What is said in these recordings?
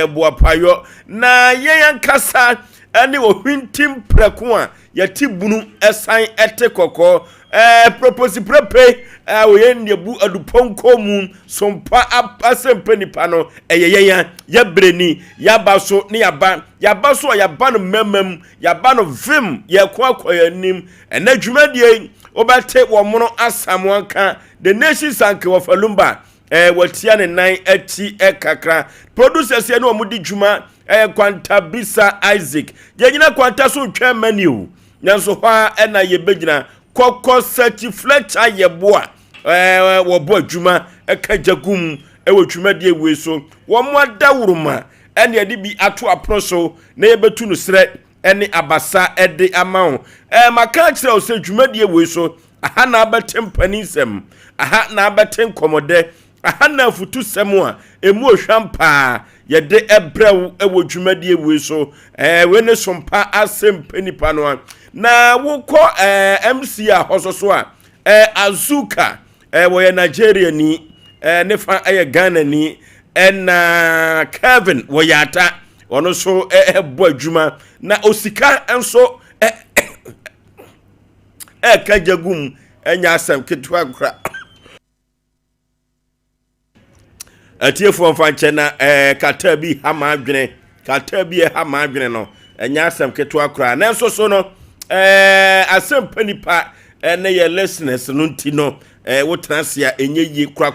boapayo na yeyan kasa ene ohwintim preko a yati bunu esan ete kokko propose prepe oyen nebu aduponko mu sompa Asem Mpe Nipa no yeyan ya breni ya baso ne yaba so yaba no memem yaba no vim ye kwakoyanim ena dwumadie obate wo mono asamwanka the nations anke wo falumba watia ne nan ati kakra producers ye no omudi dwuma kwanta bisa Isaac yenyina kwanta so twa menu nanso hwa ena ye begina kokko sati fletcher ye boa wo bo adwuma kajagum wo dwumadie we so wo mo adawuruma ene de bi ato aproso na ye betu no sre ene abasa ede amawo maka kire o se dwumadie we so aha na abetem panisem aha na abetem komode aha na futu semu a emu ohwampa ye de ebrew ewo dwumadie we so we ne Sompa Asem Mpe Nipa no na wukọ MC a hososo a Azuka wo ye Nigeria ni ne fa Ghana ni na Kevin wo yata ono so bo adwuma na osika enso kajagum enya asem ketwa kra atiefo mfanche na katabi hama adwene no enya asem ketwa kra na enso so no Asem Mpe Nipa na ye listeners no ntino wo transia enye yi kra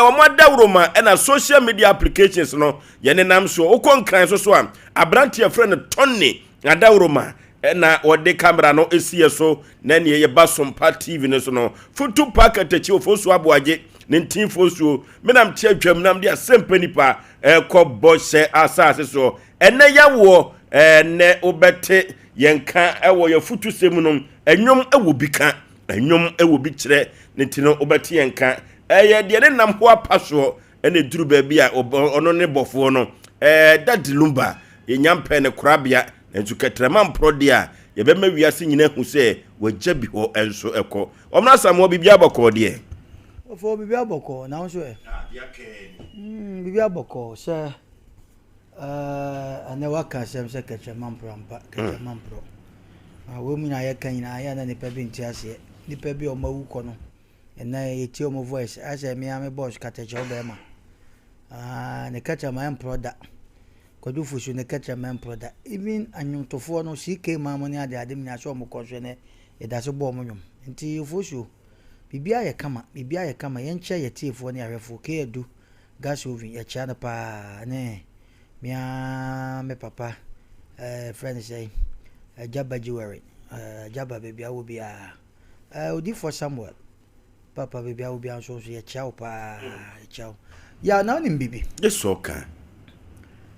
wo modawroma na social media applications no ye nenam so okonkran so a abrantie friend Tony adawroma na wode camera no esiye so na ne ye ba Sompa TV no so no futu packet Yaw Oforisuo Aboagye ne ntin fosuo menam tie atwam nam de Asem Mpe Nipa ko bose asase so ene yawo ne obete yenka ewo ye futu semu no enwom ewo bika enwom ewo bi kire ne tino obete yenka ye de ne nam ho apaso ene duru ba bi a ono ne bofo no dadilumba ye nyampe ne korabia entu ketrema mprode a ye be ma wiase nyina hu se wagya bi ho enso eko omna samo bibia bokọ de ofo bibia bokọ na so bibia bokọ se ane waka sem se ketrema mpro wo mi na ye kan na ya na nipa bi ntiase nipa bi o mawuko no na ye ti o mo voice ase mi ame boss kateche obema ne ketrema mpro da kwadu fusu ne ketrema mpro da even anyuntofo no sike mamoni ade mi na so mo konso ne e da so bo mo nwom nti fusu bibia ye kama ye nche ye tiefo ne ahwefo ke edu gas oven ye cha na pa ne me papa friend say Jabba Jewelry Jabba baby I will be odi for Samuel papa baby I will be so ye ciao pa ciao ya na nim bibi yes okay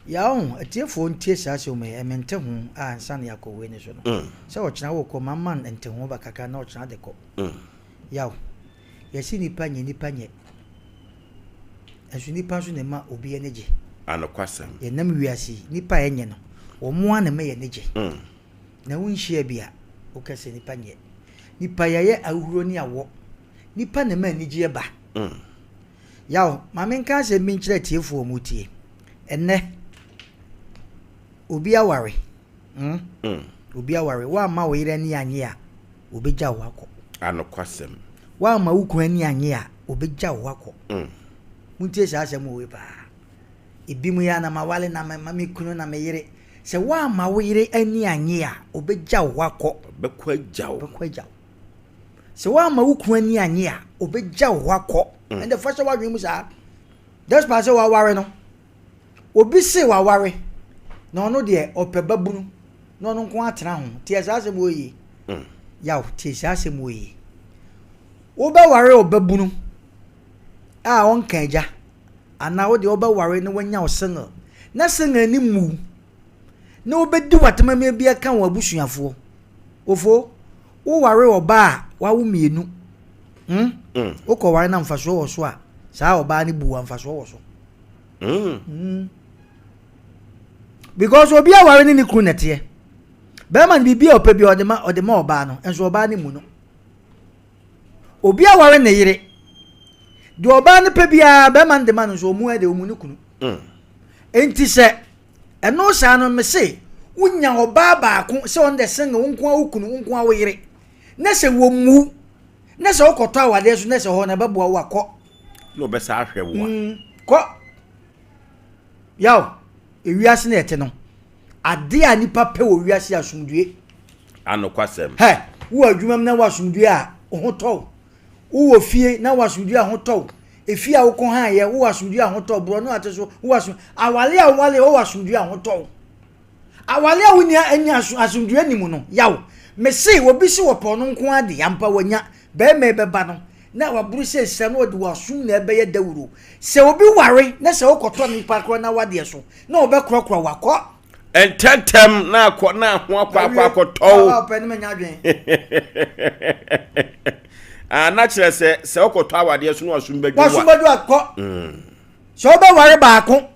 ya on atiefo ntie sase o me mente ho ansa na yakowe ni so no se o kina wo ko mamman ente ho bakaka na o kina de ko ya yesi nipa nye esu nipa so ne ma obi eneje anokwasam ye nam wiase nipa enye no wo mo ana me ye neje na wunhia bia o kase nipa nye nipa yaye awuro ni awo nipa na ma anije ba yaw mame nka se mi nkire tiefo mu tie enne obi aware obi aware wa ma wo ire ni anye a obegya wo akọ anokwasam wa ma wo kun ni anye a obegya wo akọ muntie sha asem wo ba ibimu ya na mawale na mami kunu na meyire se wa ma wo ire ani anye a obegya wo akọ bekwa se wa ma wo kun ani anye a obegya wo akọ and the first one we say just pass wa ware no obi se wa ware no no de opebabunu no no nko atena ho tie asem wo yi yaw tie asem wo yi wo ba ware obabunu a on kanja ana wo de oba ware no wanya wo single na single ni mu na obedi watema me bia kan wa busuafo ofo wo ware oba a wa wo mienu wo ko ware na mfaso wo so a saa oba ni bu mfaso wo so because obi a ware ni kunu nete be man bibia opa bi odema oba no enso oba ni mu no obi a ware ne yire de oba ne pe bia be man de man so mu e de mu ni kunu enti se eno sa no me se wonya oba baako se on de senga wonko awukunu wonko awoyire na se wo mu na se okoto awade so na se ho na beboa wo akọ no be sa ahwe wo ko yaw ewiase na ete no ade a nipa pe wo wiase asumdue anokwasem he wo adwumam na wasumdue a ho tɔ wo fie na wasumdue a ho tɔ efie a wo ko han ye wo wasumdue a ho tɔ bro no ate so wo wasum awale wo wasumdue a ho tɔ awale a wonia anya asumdue ni mu no yaw me se wo bi se wo pɔ no nko ade ampa wanya be me beba no na waburu se se no de wasum na ebe ye dawuro se obi ware na se wo kɔtɔ nipa kro na wade so na wo be krokro wakɔ ententem na akɔ na ho akɔ ah pe ni me nya adwen na kyerɛ sɛ wokɔtɔ awade so no wasum bɛdwu akɔ so obe ware baako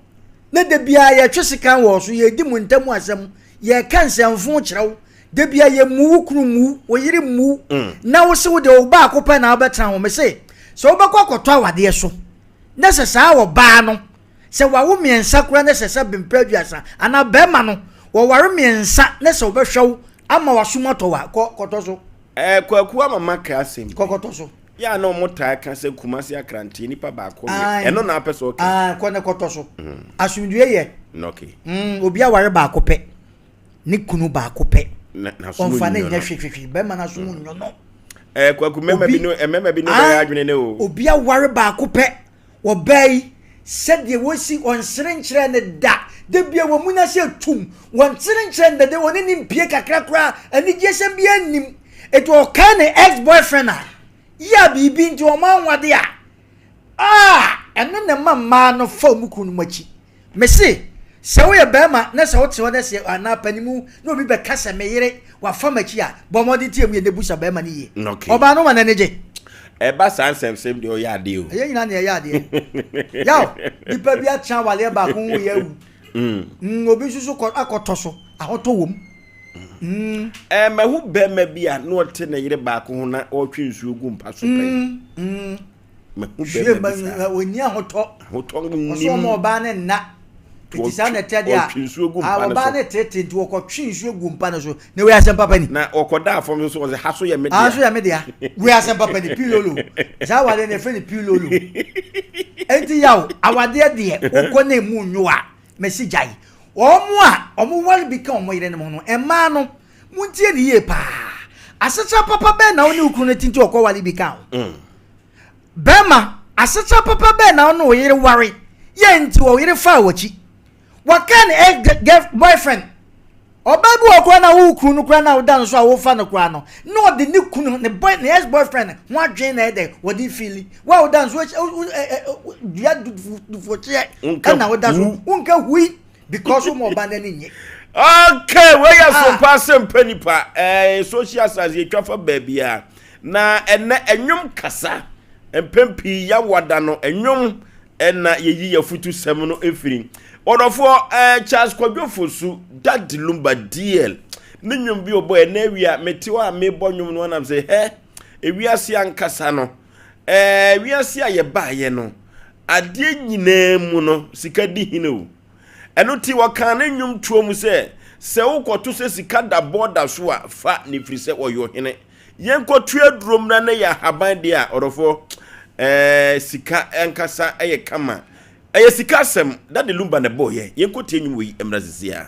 na de bia ye twesikan wo so ye di mu ntamu asɛm ye kan sɛmfo kyerɛw de bia ye mu kunu mu oyiri mu na wo se wo de wo ba akopɛ na obɛtran wo me se so obɛkɔ kɔtɔ awade so na se saa wo ba no se wa wo miensa kura na se bempɛ aduasa ana bɛma no wo ware miensa na se obɛhwɛw ama wasumatɔ wa kɔtɔ so kwaku amama ka asem kɔkɔtɔ so ya na omuta ka se kumasi akrante nipa ba ko eno na apɛ so kɔne kɔtɔ so asumdue ye okay obi aware ba akopɛ ni kunu ba akopɛ na so onfa na nya hwehwehwe bɛma na so nyo no kwaku mema bi no ba adwene ne o obi aware ba akopɛ wo bai said ye wosi on serenkyere ne da de bia wo mu na se tum won serenkyere ne de woni nimpie kakrakra ani gyesem bia nim it will kind ex boyfriend ya bibi nti o ma nwade eno ne mama no fa mu kunu machi me se wo ye bema na se wo te wo na se ana panimu na obi be kasa me yire wa fa machi a bomodi tie mu ye nebusa bema ni ye oba no ma na neje eba sansem de o ya de o ye nyina ne ya de yaw nipa bi a chan wale ba ko wo ye wu obi susu akoto so ahoto wom mahu bema bi a no te na yire ba ko ho na o twe nsuo gu mpa so pen mahu bema oni ahoto ni so mo ba ne na ti sa na te dia ba ne tete nti wo ko twe nsuo gu mpa no so ne we Asem Papa ni na okoda afom so wo ha so ye media so ye media we Asem Papa ni pilolo za wale ne fe ni pilolo enti yaw awade de wo ko na mu nwo a mesi jai omu wale bika omo yire ne mo no ema no muntie ni ye pa asecha papa be na oni ukru ne tinti okọ wale bika bema asecha papa be na ono yire ware ye nti wo yire fa wachi wakan boyfriend obabu okọ na ukru no kra na odan so a wo fa no kra no no de ni kunu ne boy ne ex boyfriend ho adwen na ede wodi feel wa odan so dia du foche na odan so unka hui because mo ba na ni okay we ya Sompa Asem Mpe Nipa social science ye twafa baabia na enwom kasa empempi ya wada no enwom na yeyi ya futu sem no efiri odofo Charles Kwadwofosu that lumba DL ne nwom bi obo na awia metiwa mebo nwom no na say ewiase ankasa no wiase aye baaye no ade nyina mu no sika di hine o eno ti wakan ne nwom tuo mu se wokoto se sika da border so a fa ne firi se oyo hene yenkotu adrom na ne ya haban de a odofo sika enkasa eye kama eye sika asem da de lumba ne boye yenkotu enwum wi emrazisia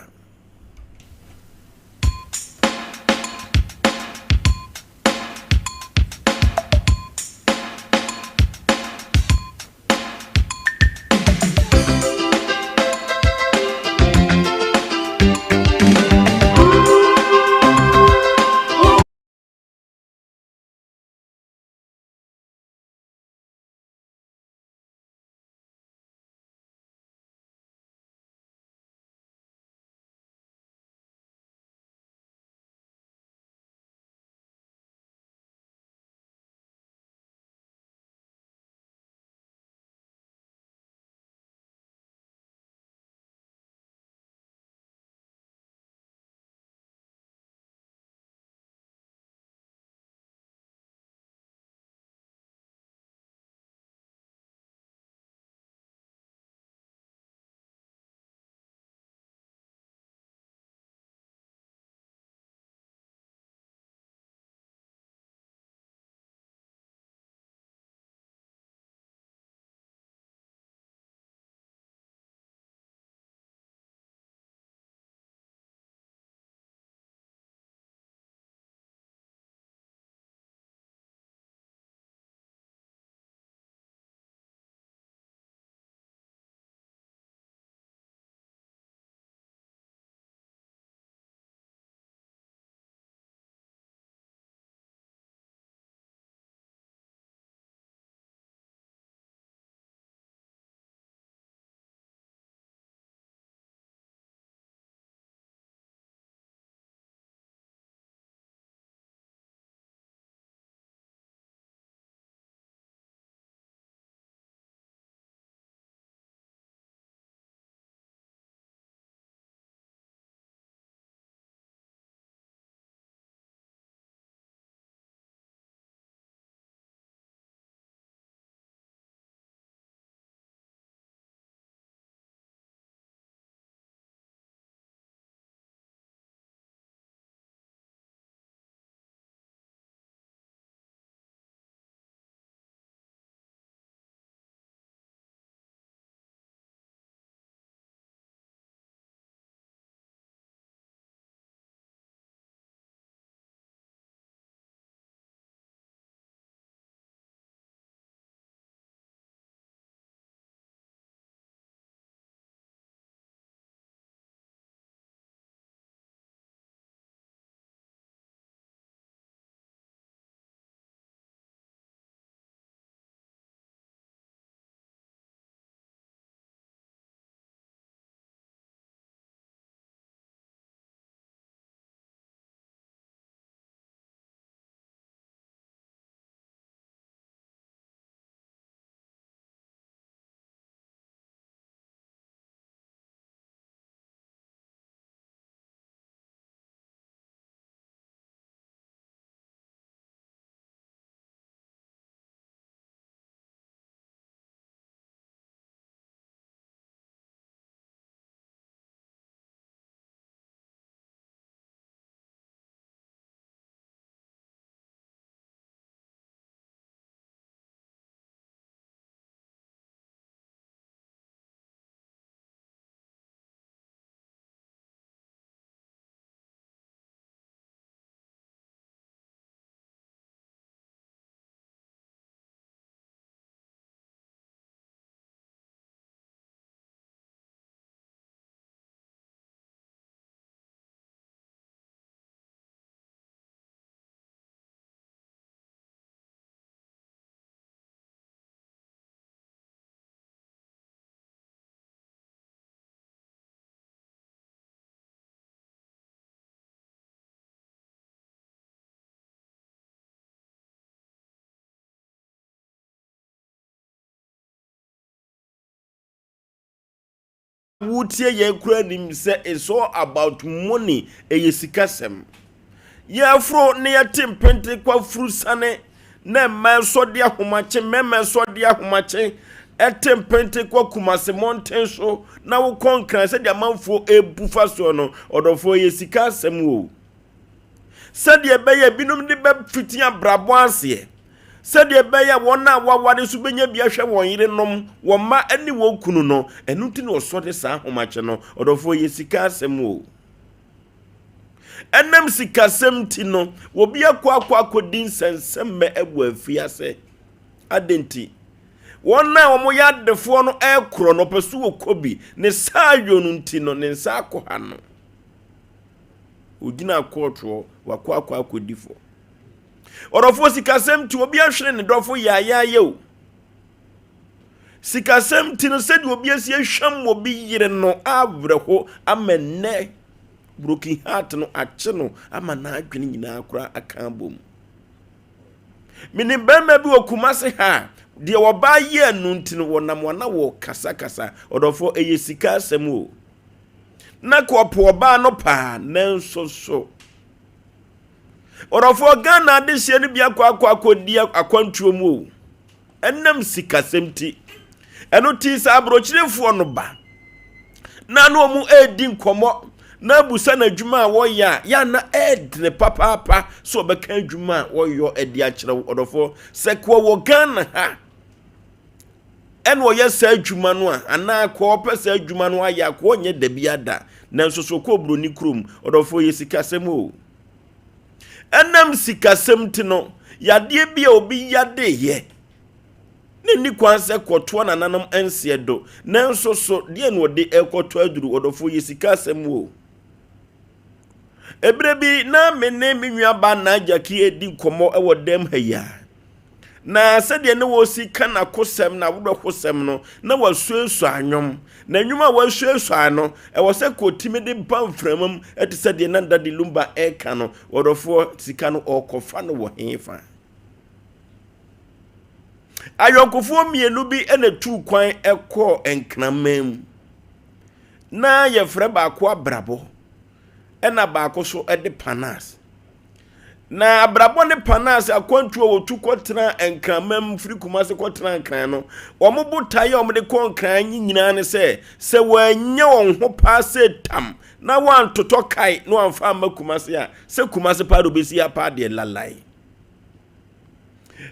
wutie ye kura nim say it's all about money eyesikasem ye fro ne ye tempente kwa fru sane na ma so de ahomache mema so de ahomache etempente kwa kumase mountain so na wo konkran se de manfo ebufa so no odofo eyesikasem wo se de beye binum de be fitia brabo ase se de beye wona wawade so benya bia hwe won yire nom wo ma ani wo kunu no enu ti no so de sa ahomache no odofo eyesikasem wo enem sikasem ti no wo bia kwa akodin sensem me ebu afiase adenti wona wo ya defo no ekro no pesu okobi ne sayo no nti no ne nsa akwa no ogina akotro wakwa akodifo orofo sikasem ti obi ahwere ne dofo yayaye o sikasem ti no sedi obi asi ahwam obi yire no abrɛho amenne broken heart no ache no ama na adwene nyina akora akambom mini bema bi okumase ha de woba ye no ntino wonam wana wo kasa odofo eyesika asem o na kopo oba no pa nanso so odofo Ghana de hye no bia akodi akwantuo mu o enam sikasem ti eno ti sa abrochirefo no ba na no mu edi nkomo na busa na djuma wo ya na edne papa so beka djuma wo yo edi a kire odofo sekwo wo Ghana ha en wo ye sa djuma no ana ko pesa djuma no aya ko nye da biada nanso so ko broni krum odofo ye sikasem o enam sikasem ti no yade bia obi yade ye ne ni kwanse kwoto na nanam ense do nanso so de no de ekoto aduru odofo ye sikasem o ebrebi na menne minwa ba na jaki edi komo ewo dem haya na sede ne wo sika na kosem na wodo kosem no na wasuesu anwom na nwuma wasuesu ano ewo se kotimi de pamframam eti sede na ndade lumba eka no wodofo sika no okofa no wo hefa ayokofo mienu bi ene tu kwan ekọ enkramam na ye frɛ ba ko abrabo ena baako so ede panas na abrabo ne panas akwantuo wotu kotena enkramam firi kumase kotena enkran no omobotaye omde konkran nyina ne se wanya won ho pa se tam na wan toto kai no amfa makumase a se kumase pa do besi apa de lalai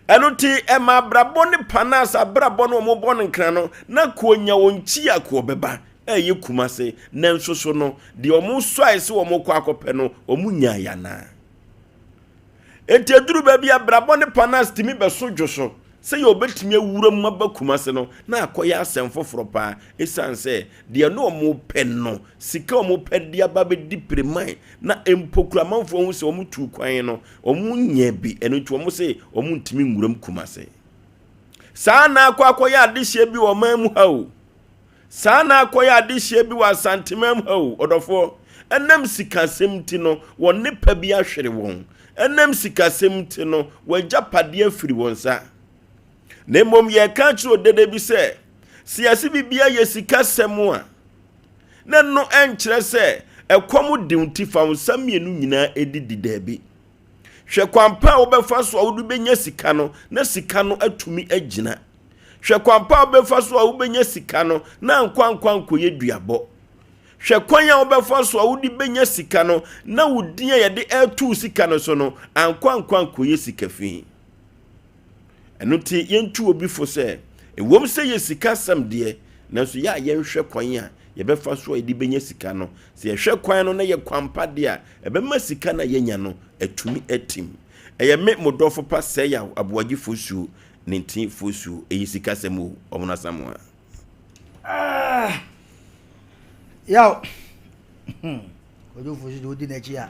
enuti ema abrabo ne panas abrabo no omobo ne nkran no na konya wonchi akobeba eye kumase nanso so no de omu soai se omu kwa akope no omu nya na enti eduru ba bia brabo ne panas timi beso dwoso se ye obetimi awura maba kumase no na akoya asem foforo pa esanse de no omu pe no sika omu pe dia ba be dipreman na empoklamanfo hu se omu tu kwan no omu nya bi enti omu se omu ntimi nguram kumase saa na akoya adehye bi wo mamu ha o sana akoya adehye bi wa santimam ho odofo enam sikasem ti no won pa bi ahwere won enam sikasem ti no wajapade afiri won sa na mom ye ka chiro dede bi se siase bibia ye sikasem a na no enkyere se ekom deunti fa nsam ye no nyina edidi dabi hwe kwampa obefa so awudu benya sika no na sika no atumi agina hwe kwampa obefa so awubenya sika no na nkwankwanko ye duabo hwe kwanya obefa so awudi benya sika no na wudin ye de atu sika no so no ankwankwanko ye sika fi enuti yentu obi fo se ewom se ye sika sam de na so ya ye hwe kwanya ye befa so ye de benya sika no se ye hwe kwan no na ye kwampa de a ebema sika na ye nya no atumi atim eye me modofo pa Osei Yaw Oforisuo ninti fusu eyisikasemu omuna samwa yaw ojo fusu do dinachi a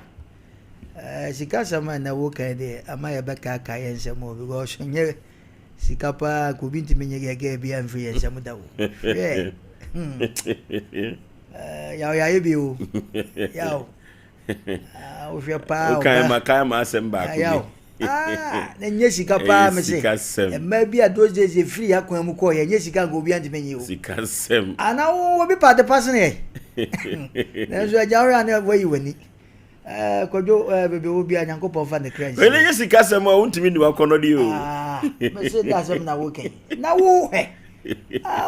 sikasama na wo kan de ama ya baka ka yensemo because nye sikapa ko binti menye gege bi amfi yensemo dawo yaw ya yebi o yaw o hwe pa o kai ma asem ba ko na nye sika pa me say maybe a those days free akwan mu ko ye nye sika go bi ante menye o sika sem ana wo bi pa the person here na so ajawra na wo yi wani kojo bebe wo bi anyankopon fa ne kran we nye sika sem a untimi ni wakono di o me say da sem na wo ken na wo he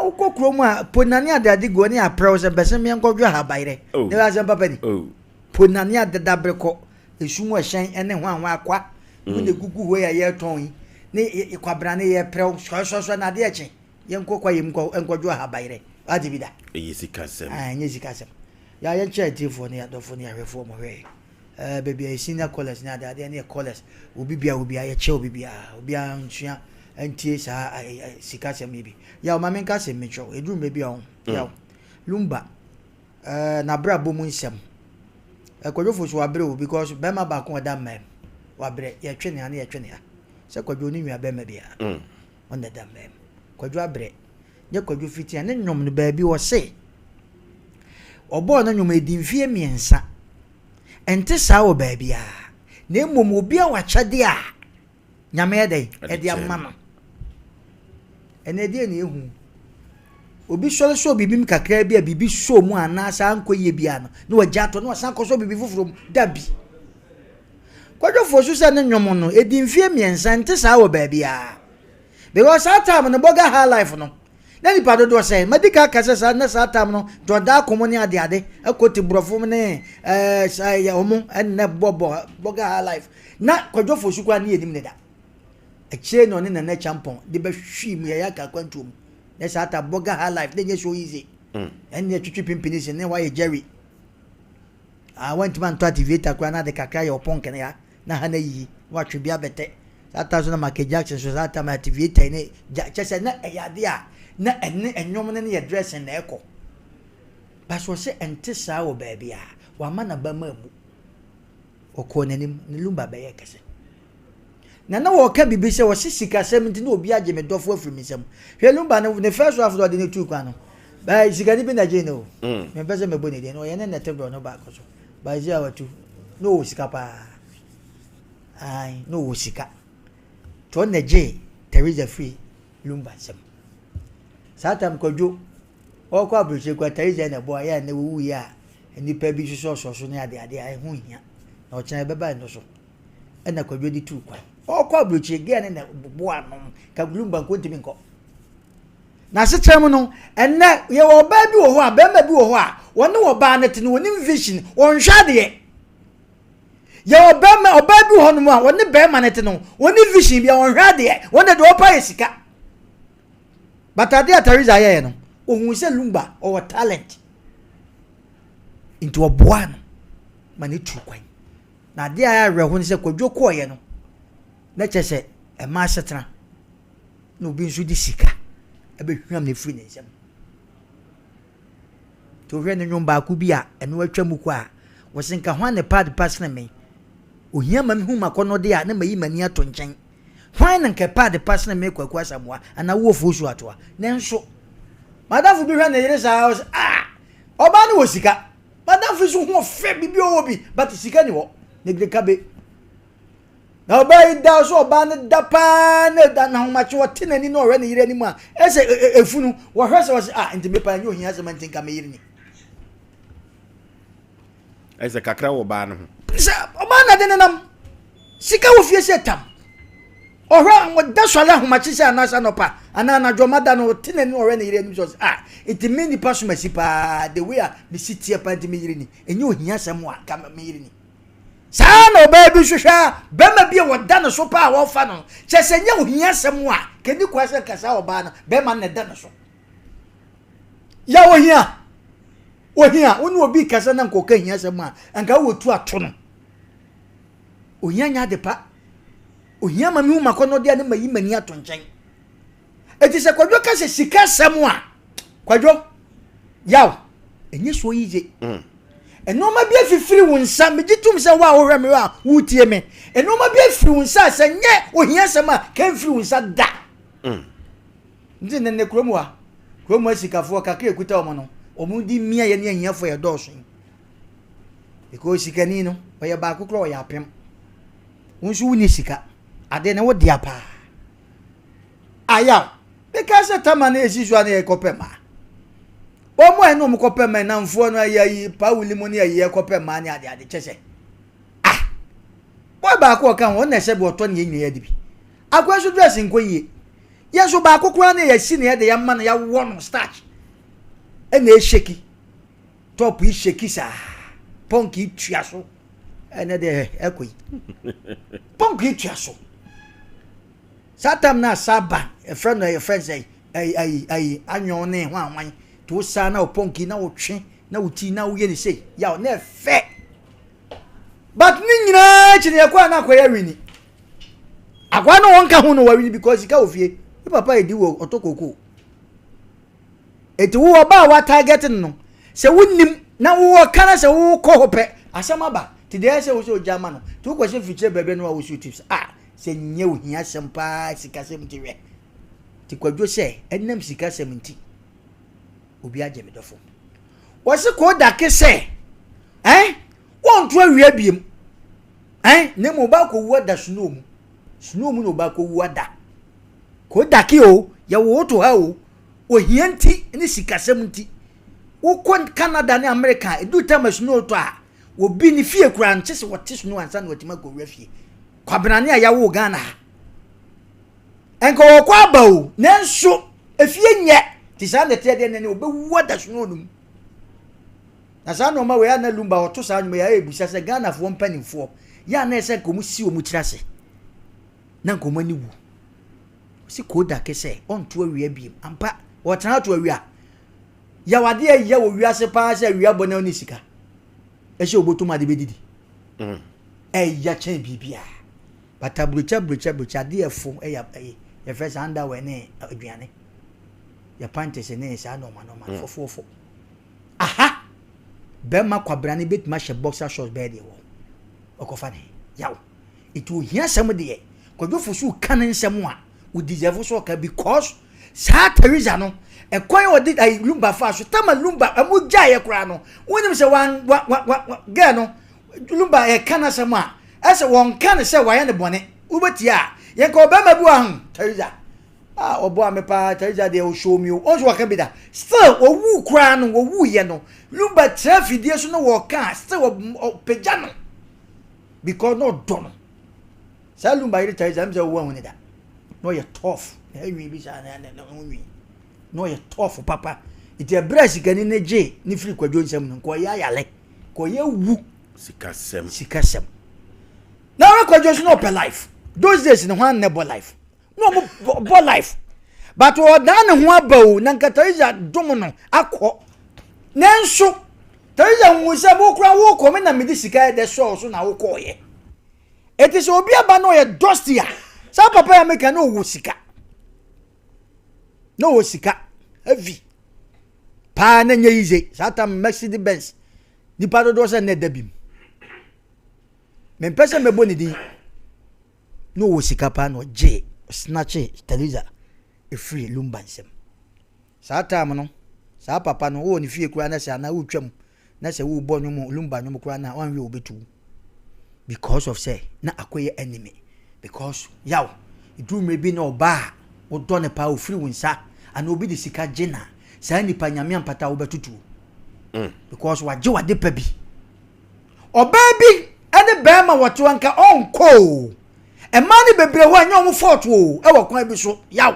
uko kromu a ponani adade go ni apro se bese me nkodwo ha bayre ne wa sem papa ni ponani adada breko esumu ehyen ene ho anwa akwa ne gugu ho ya ye ton ne ikwabra ne ye prew so na de eche ye nkokwa ye nkodwo ha bayre adibida sika sem nye sika sem ya ye che tifo ne adofo ne ahwefo mo hwe baby senior college na ade ne college obi bia ye che obi bia nsua antie sa sika sem bi ya o mamen ka sem mecho edu me bia on ya lumba na bra bomu nsem kwadwo fo so abre o because be ma ba ko da mem wa bre ye twene ane ye twene ya se kwadwo ni nwa be ma bia on da mem kwadwo abre ye kwadwo fiti ane nwom no ba bi wo se obo na nwom edimfie miensa ente sa wo ba bia na emom obi a wachade a nyame edai edi amama ene die na ehu obi sole so bibim kakra bia bibi so mu anasa ankoye bia no na wajato na wasan koso bibi fufurum dabi kwadwo fosu se ne nwom no edimfie miensa ente sa wo ba bia because that time no boga high life no na ni pado do say medical kase sa na sa time no do da komoni ade akoti brofo ne sai ya omo en boga high life na kwadwo fosu kwa ni enim ne da eche no ne na champon de be hwi mu ya ka kwantum na sa ta boga high life de nye so easy en ne twitwi pimpini se ne wa ye jerry I went man to activate kwa na de kakra ya opon kene ya na ha na yi wa twibia bete that so na Michael Jackson so that time activate ne chese na eyade a na enne enwom ne ye dress na eko ba so se ente sa wo ba bia wa ma na ba mamu okọ nanim ne lumba ba ye kase na wo ka bibi se wo sisika semti na obi age me dofo afiri mi sem hwe lumba ne first half do de ne tu kwa no ba sika ni bi na je no me pese me boni de no ye ne nete bro no ba ko so ba je awatu no sika pa ai no sika to na je Teresa free lumba sem satam kojo o kwa bruche kwa Teresa na bo ya na wu ya ni pa bi so ne ade ai hu hia na o chen beba no so na kojo di tu kwa o kwa bruche ge na bo anom ka lumba ko ntimi nko na se trem no enne ye wo ba bi wo ho a ba ma bi wo ho a woni wo ba na tini woni vision won hwa de ye oba bi ho no a woni ba ma na tini woni vision bia won hwa de woni de opa yesika batade a Teresa ye no ohun se lumba o talent into oboa no mani tu kwan na de a reho ni se kwadwo ko ye no na chese e ma setena no bi nso di sika ebe hwam ne free nsem to hwe ne nwom ba ku bi a eno atwam ku a wo senka hwan ne pad pass na me ohia ma me hu makono de a na mayi mani ato nchen hwan ne nke pad pass na me kwaku asamoa ana wo fosu ato a ne nso madafu bi hwe ne yere sa oba ne wo sika madafu so ho fe bibi o bi but sika ni wo ne greka be na oba ida so oba ne da pa ne da na ho machi wote nani no ore ne yire ni mu a ese efunu wo hwe se wo se enti me pa nyo hia se man tinka me yire ni ese kakra wo ba no sa oba na de nanam sika wo fie se tam ohwa wo da so la ho machi se anasa no pa ana na jomada no wote nani ore ne yire ni so enti me ni pa so masi pa the way a me sitie pa enti me yire ni enyo hia se mu a ka me yire ni sana obabi hwehwa bema bia woda no so pa wo fa no chese nya ohia sem a keni kwase kasa oba no bema ne da no so ya ohia wonu obi kasa na nkoka hia sem a anka wotu ato no ohia nya de pa ohia ma mi hu makono de na mayi mani ato nchen eti se kwadwo kase sika sem a kwadwo yaw enye so yize enoma bia fifiri wonsa megitum se wa wo hweme wa wutie me enoma bia fifiri wonsa se nye ohia sema kan fifiri wonsa da ndi ne kromu asikafo kakra ekuta omo no omu di mia ye ne ahiafo ye doso because sikani no oye ba kokro oye apem wonso wuni sika ade ne wo dia pa aya because tama na esisu na ekopema omo eno mo kopema na mfo no ayi pa wuli mo ne ayi ekopema ne ade chese boy ba ko kan won na se be oto ne enye ade bi akwaso dress nko yie yeso ba akokora na yasi ne ade ya ma na ya wo no starch ena esheki top yi sheki sa ponki tuaso ene de ekoi ponki tuaso satam na saba a friend of your friends say ai anyo ne ho anwan to sa na ponki na wotwe na wuti na wo ye ni say ya na fe but ni nyina chi ne kwa na akoya wini akwa no wonka hu no wawini because ka ofie papa edi wo otokoko eti wo ba wa targeting no se wunnim na wo kana se wo ko hope asama ba ti de se wo so jama no to ko se fiche bebe no wo so tips se nye wo hia sempa sikasem ti we ti kwadwo se enam sikasem nti obi agye me dofo wo se ko da ke se won to awia biem ne mo ba ko wo da snow mu no ba ko wo da ko da ke o ya wo to ha o hia nti ne sikasem nti wo kon Canada ne America edu time snow to a wo bi ni fie kura nche se wote snow ansa na wotima go wura fie kwabenane aya wo Ghana enko wo kwa ba o nanso efie nye ti sa na tede ne obewu da snow num na sa no ma we na lumba oto sa nyuma ya ebusa se Ghana fo mpanimfo ya na ese komu si o mu kirase na komu ani wu si koda kese on to awia biem ampa wo tana to awia ya wade ya wo wiase pa se awia bona oni sika ehye obotuma de bedidi ya chen bibia bata brucha de efo ya first underwear ne aduane ya panties ne sa no ma fofofo aha bema kwabrane betima hye boxer shorts be de wo okofa ne yawo itu hia sam de kodofo su kan nsem a wo deserve so ka because sa Teresa no ekwan odi ai lumba fa so tama lumba amuja ye kura no wonim se wan ga no lumba e kana sam a ese won kan se wa ye ne bone ubetia ye ko be mabu an Teresa obo amepa Teresa de o show me o so wa ka bi da still owu kura no owu ye no lumba trafidie so no wo kan still o peja no because no don sa lumba ire Teresa mze wo hu ne da no ye tough ewi bi sa na no ye tough papa iti abrasi gani ne je ni free kwadwo nsem no ko ya yale ko ye wu sikasem na we kwadwo so no per life those days no one never life no bo life but o da ne ho abawo na nkatariza dom no akọ nanso tariza nwusa bo kura wo ko me na me di sika de so na wo ko ye eti so obi aba no ye dusty ya sa papa ya make no wo sika heavy pa na nye ize sata Mercedes Benz ni pa do se ne dabim me pese me boni di no wo sika pa no je snatch Teresa e free lumba nsem sata am no sa papa no wo ni fie kura na se na wo twam na se wo bo nwum lumba nwum kura na wan wi obetu because of say na akoye enemy because yaw idu mebi na oba wo do ne pa wo free wonsa ana obi de sika jena sa nipa nyame ampata wo betutu because waje wade pa bi oba bi ene be ma woto anka onko e ma ni bebre ho anya omo fort wo e wo kwan bi so yaw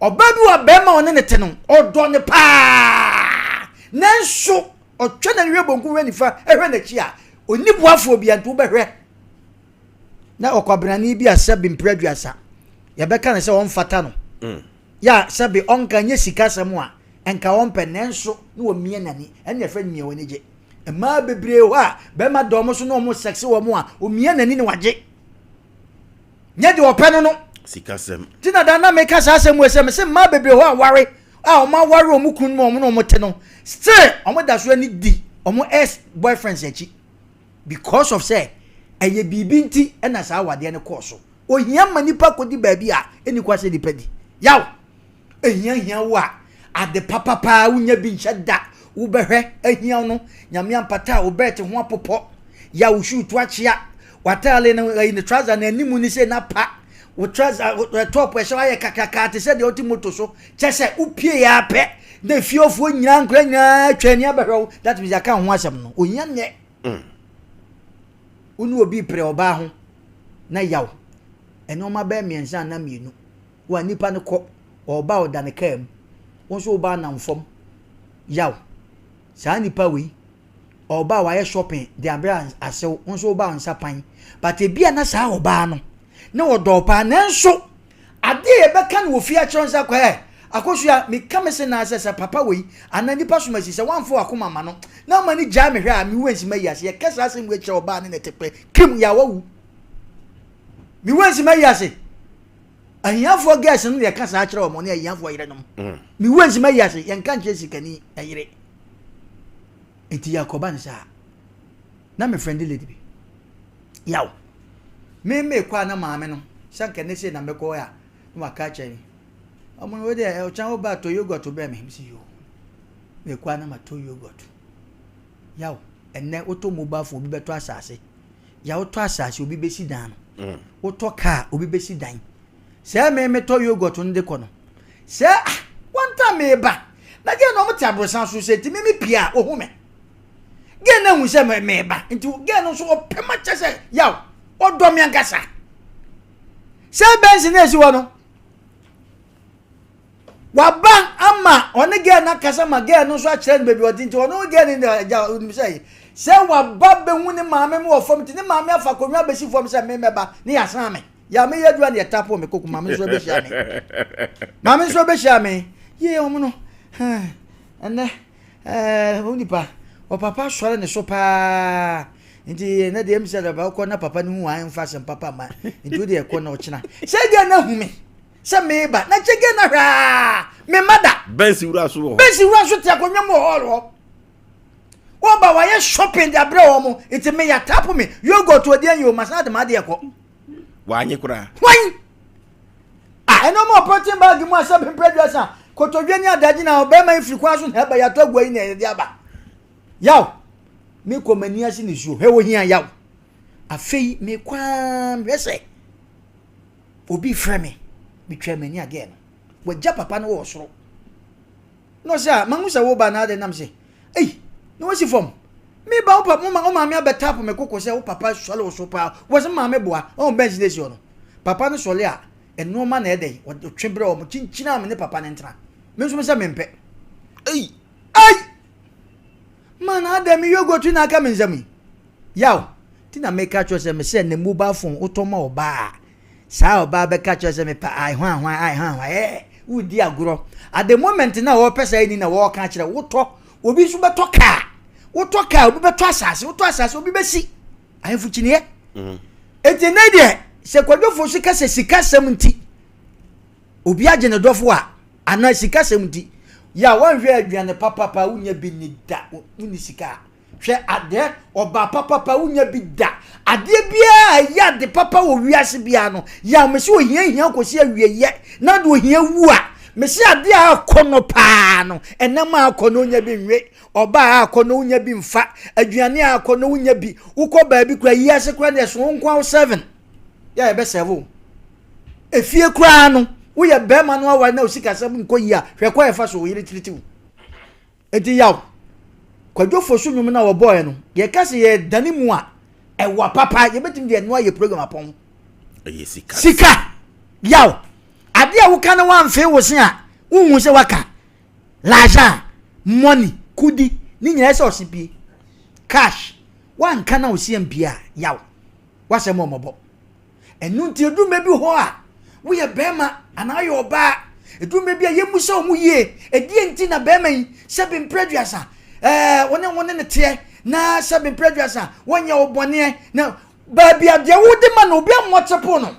oba bi wa be ma one ne te no odo ne pa nanso otwe na we bonku we nifa ehwe na chi a oni buafo bi anto behwe na okwabrani bi asabi mpraduasa ya beka na se won fata no ya sabi onka nye sika samu a enka won penenso no wo mie nani ene fa mie woni je ma bebre ho a be ma dom so no mo sexe wo mo a o mie nani ni waje nye de openo no sika sem tina da na make sa asem we se ma bebre ho a ware a o ma ware o mu kun mo no mo te no still o mo da so ani di o mo ex boyfriends echi because of say eye bibi nti na sa wade ne course o hia manipa kodi ba bi a eni kwase di pedi yaw ehia wa ade papa unya bi nhyada wo behwe ehia no nyame ampata wo bete ho apopo ya wo shoot wa chia watale na in trouser na animu ni se na pa wo trouser top e shawa ye kakaka te se de oti moto so chese upie ya pe na fiofo nyina nkra nya twani abehwo that means aka ho asem no onya nye unu obi pre oba ho na yaw eno ma ba miensa na mienu wa nipa ne ko oba oda ne kam wonso oba na mfom yaw sa nipa we oba wa ye shopping de abra asew wonso oba onsa pan but ebia na sa oba no na odopa na nso ade e beka na ofi a chonsa kwa akosua me kamese na asesa papa we ana nipa so masi se wanfo akoma ma no na ma ni ja me hwe a me wansi ma yase ye kesa asem we kire oba ne netepe kim ya wawu me wansi ma yase ahiafo gas no ye kasa akire o mo ne ahiafo yire no me wansi ma yase ye nka nche sikani ayire enti yakoba nsa na me friend lady bi yaw me kwa na maame no sanka ne se na me ko ya no aka cheni omo we de o chan oba to yogurt be me si yo me kwa na ma to yogurt yaw enne oto mobile phone obi beto asase ya oto asase obi besi dan no oto car obi besi dan se me to yogurt nde ko no se one time me ba na ge no mo tabrosan so se ti me pia ohu me ge na hu se me ba nti ge no so opema chese yaw odo mi angasa se benzi na esi wo no waba ama one ge na kasa ma ge no so a kire baby odi nti ono ge ni ja mi se waba be hu ni maame me wo fom ti ni maame afa konwa be si fom se me meba ni yasan me ya me yedua ni etapo me koku maame so be hia me maame so be hia me ye omo no ene unipa o papa sware ne so pa nti na de emse da ba ko na papa ni hu an fa sem papa ma nti de ko na o china se ge na hu me se me ba na chege na hwa me mada bensi wura so ti akonwa mo holo wo ba wa ye shopping de abre wo mo nti me ya tapo me yogurt odi an yo masna de ma de ko wa anyi kura wan eno mo protein bag mu Asem Mpe Nipa kotodwe ni adaji na be ma ifiri kwa so na ba ya to agwa yi na de aba yaw me komani asi ni so he wo hia yaw afei me kwa mrese obi frame me twamani again wo ja papa no wo soro no sha mangu se wo ba na de nam se ei no wo si fom me ba wo papa mo ma me abetap me kokko se wo papa sole wo so pa wo se ma me boa o bench dey no papa no sole a eno ma na edey wo twembre wo mo chinchina me ne papa ne ntra me so me se mempe ei man adam yogurt na aka menzami yaw tina make a choice me se ne mobile phone utoma oba sa oba be ka choice me pa ai hwan udi aguro at the moment na wo pesa ni na wo ka kire woto obi su beto ka obi beto asase obi besi ai fuchine enti na de se kwadofo su ka se sika semti obi age ne dofo a ana sika semti ya wanhwe aduane papa unya bi ni da uni sika hwe ade oba papa unya bi da ade bia ya de papa wo wiase bia no ya mesi ohia kosi awieye na do ohia wu a mesi ade akono pa no enam akono unya bi nwe oba akono unya bi mfa aduane akono unya bi ukọ baabi kura yiase kura ne so nkwa 7 ya ebe 7 efie kura no wo ye be ma no awa na osika sam nko yi a hwe kwa efa so wo yire tiritiw enti yaw kwadwofo so nwum na wo boy no ye kase ye dani mu a ewa papa ye betim de no aye program apon ye sika yaw ade a wo kana wan fe wo se a unhu se waka laja money kudi ni nyina se osipie cash wan kana wo se ambia yaw wase mo mobo enu nti edu mebi ho a wo ye bema anayo oba edume bia yemusa omu ye edie nti na bema yi Asem Mpe Nipa wone ne te na Asem Mpe Nipa wonya obone na ba bia de wode ma no obi amotepo no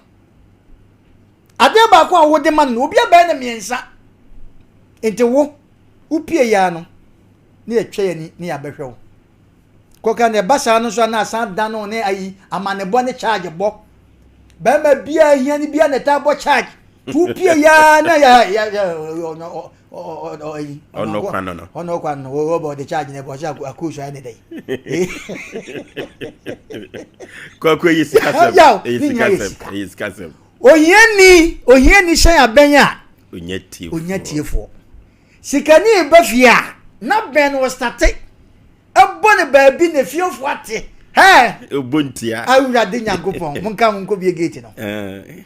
ade ba ko a wode ma no obi aba na miensa enti wo upie ya no ne etwe ya ni ya behwe ko ka ne basa no so na asan dan no ne ayi amanebo ne charge bo bema bia hia ni bia ne ta bo charge upie ya na ya no kwan wo bo de charge ne bo sha akusha ne dai kwa yi sikasem Ohiani shan abenya. Onyetiefo. Sikani bafia. Na ben was started. Abone baby ne fiofo ate. Obuntia. Awurade Nyankopon. Monka monko bi gate no.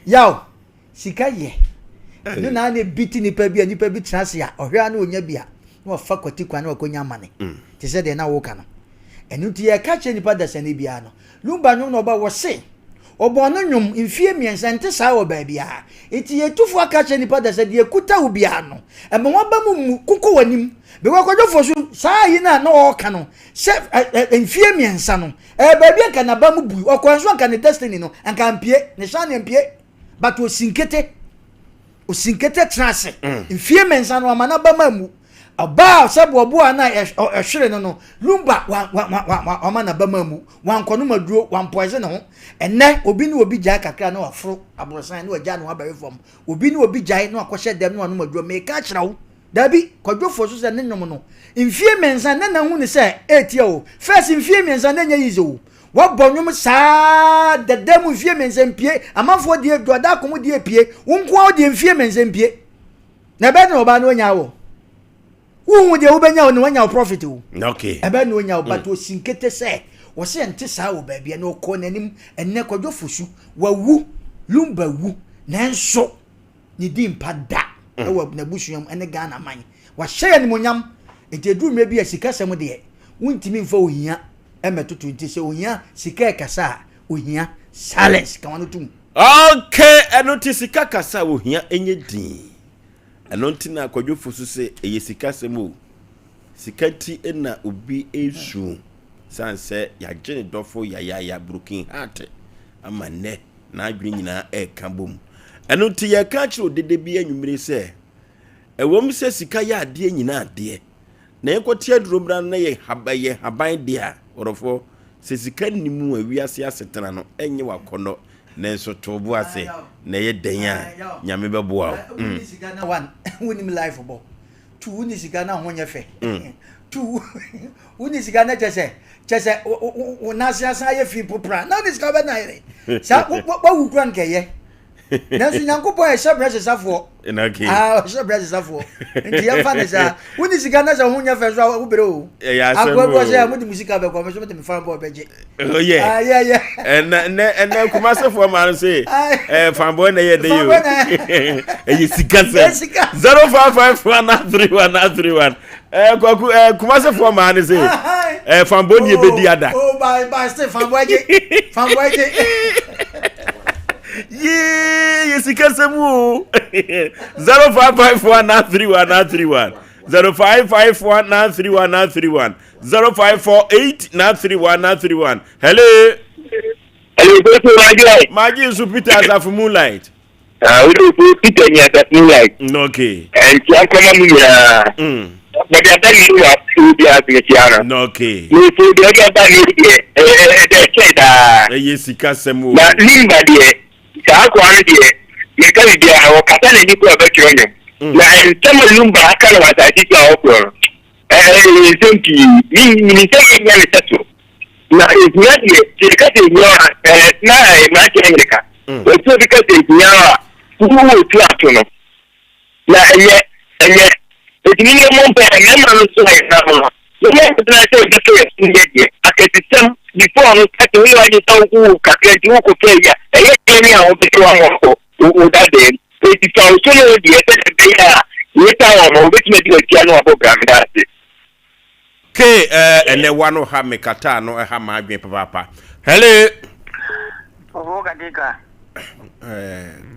Yaw. Sika ye. No na na biti nipa bi trase a. Ohwa na onya bia. Na ofa kwati kwa na okonya mane. Te se de na wo ka no. Enu ti ye ka che nipa da se ne bia no. Lumba nwom na oba wo se. Obo no nwom mfie miensa nte sa wo ba bia. Eti ye tufu aka che nipa da se de kuta wo bia no. E mo ba mu kuko wanim. Be wa kwajo fosu sa yi na o ka no. Se mfie miensa no. Ba bia ka na ba mu bu. Okwanso aka ne destiny no. Anka mpie, ne sha ne mpie. But osinkete trase. Mfie miensa no amana ba mamu. Aba sabo obo ana ehwere no lumba wa amana ba mamu. Wan kono maduro wan poise ne ho. Enne obi ne obi gya kakra na wafro aborosan ne wagya no abere fom. Obi ne obi gya na akohye dem no maduro me ka kyerɛwo. Dabi kwadwofo so se ne nwom no. Mfie mensa na hu ne se etia o. First mfie mensa na nya yizo. Wabonwom saa dedem mfie mensa mpie amafo die doda komo die pie. Wonko die mfie mensa mpie. Na be na oba no nya wo. Wo de wo benya wo ne wanya profit wo. Okay. Ebe na onya wo but osinkete se wo se ente saa wo ba bia na okọ nanim enne kwadwofo su wawu lumba wu nanso ni di mpada. Ewa na busuam ene Ghana man wa hye ne monyam enti edu me bia sika sem de wontimi mfa ohia emetoto enti se ohia sika kasa ohia silence ka wano tum. Okay, enoti sika kasa ohia enye din enoti na kwadwofo so se eye sika sem o sikati na obi esu sanse ya gene dofo ya broken heart ama ne na adwene nyina ka bom. Enoti ye ka kiro dede bia nwumire se ewom se sika ya ade nyina ade na ekoti adurobra na ye haban dia orofo se sika nimu awiase asetena no enye wakono na enso tobo ase na ye den a nyame beboa o sika na one wonim life bo two woni sika na ho nyefe two woni sika na chese na siasa ye fi popra na ni sika be na ire sa wa wukran keye Nanso Nyankopon e shebrese safo. Okay. Shebrese safo. Nti ya fa ne sa. Woni sika na sa hunya fe so wo bere o. Ya Asem. Akwa se mo di musika be ko me so me fa bo beje. Oh yeah. Yeah. And kuma se fo ma say fan boy na ye dey yo. E sika se. 05513131. Kwaku kuma se fo ma say fan boy ni be di ada. Oh by stay fan boy je. Fan boy je. Yeah, Sikasamu 0554931931 0554931931 0548931931. Hello, Maggie Supita of Moonlight. We do Peter near that Moonlight. Okay. And Tiakamania. But I tell you what, you be asking Tiana. Okay. You see the other Sikasamu. But Limba, dear. Kwani die mekali dia wakata ne diko abekronye na ntama lumba akala watati ya okoro zenki ni tege nya leteto na iznyadie tikati nya na imati America otu tikati nya kuwo tu atono na enye etini mompe na no so na no no na so dito ndie aketitem before no kati we waje tawu kaketi uko keya eni a obeto anwo o dade eti fa o solo di ete ya yeta o mo betime di otia no program date ke ene wano ha mekata no ha ma adwen papa. Hello obo kadika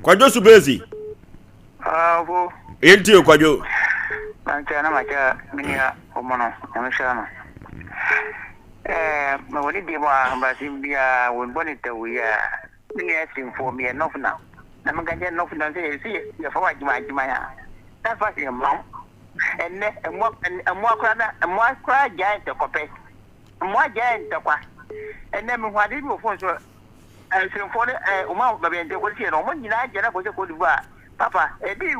kwajo subezi obo enti kwajo mancha na macha minia omono ameshana ma woni di ba bia won bonita wiya ni asim for me enough now. I'm going to get enough now. See, you're for my that's what you're mom. And more cry giant to copy. More giant to qua. And then what did you for so? And so for the amount of the was here. When you like, you're going to go to bar. Papa, a big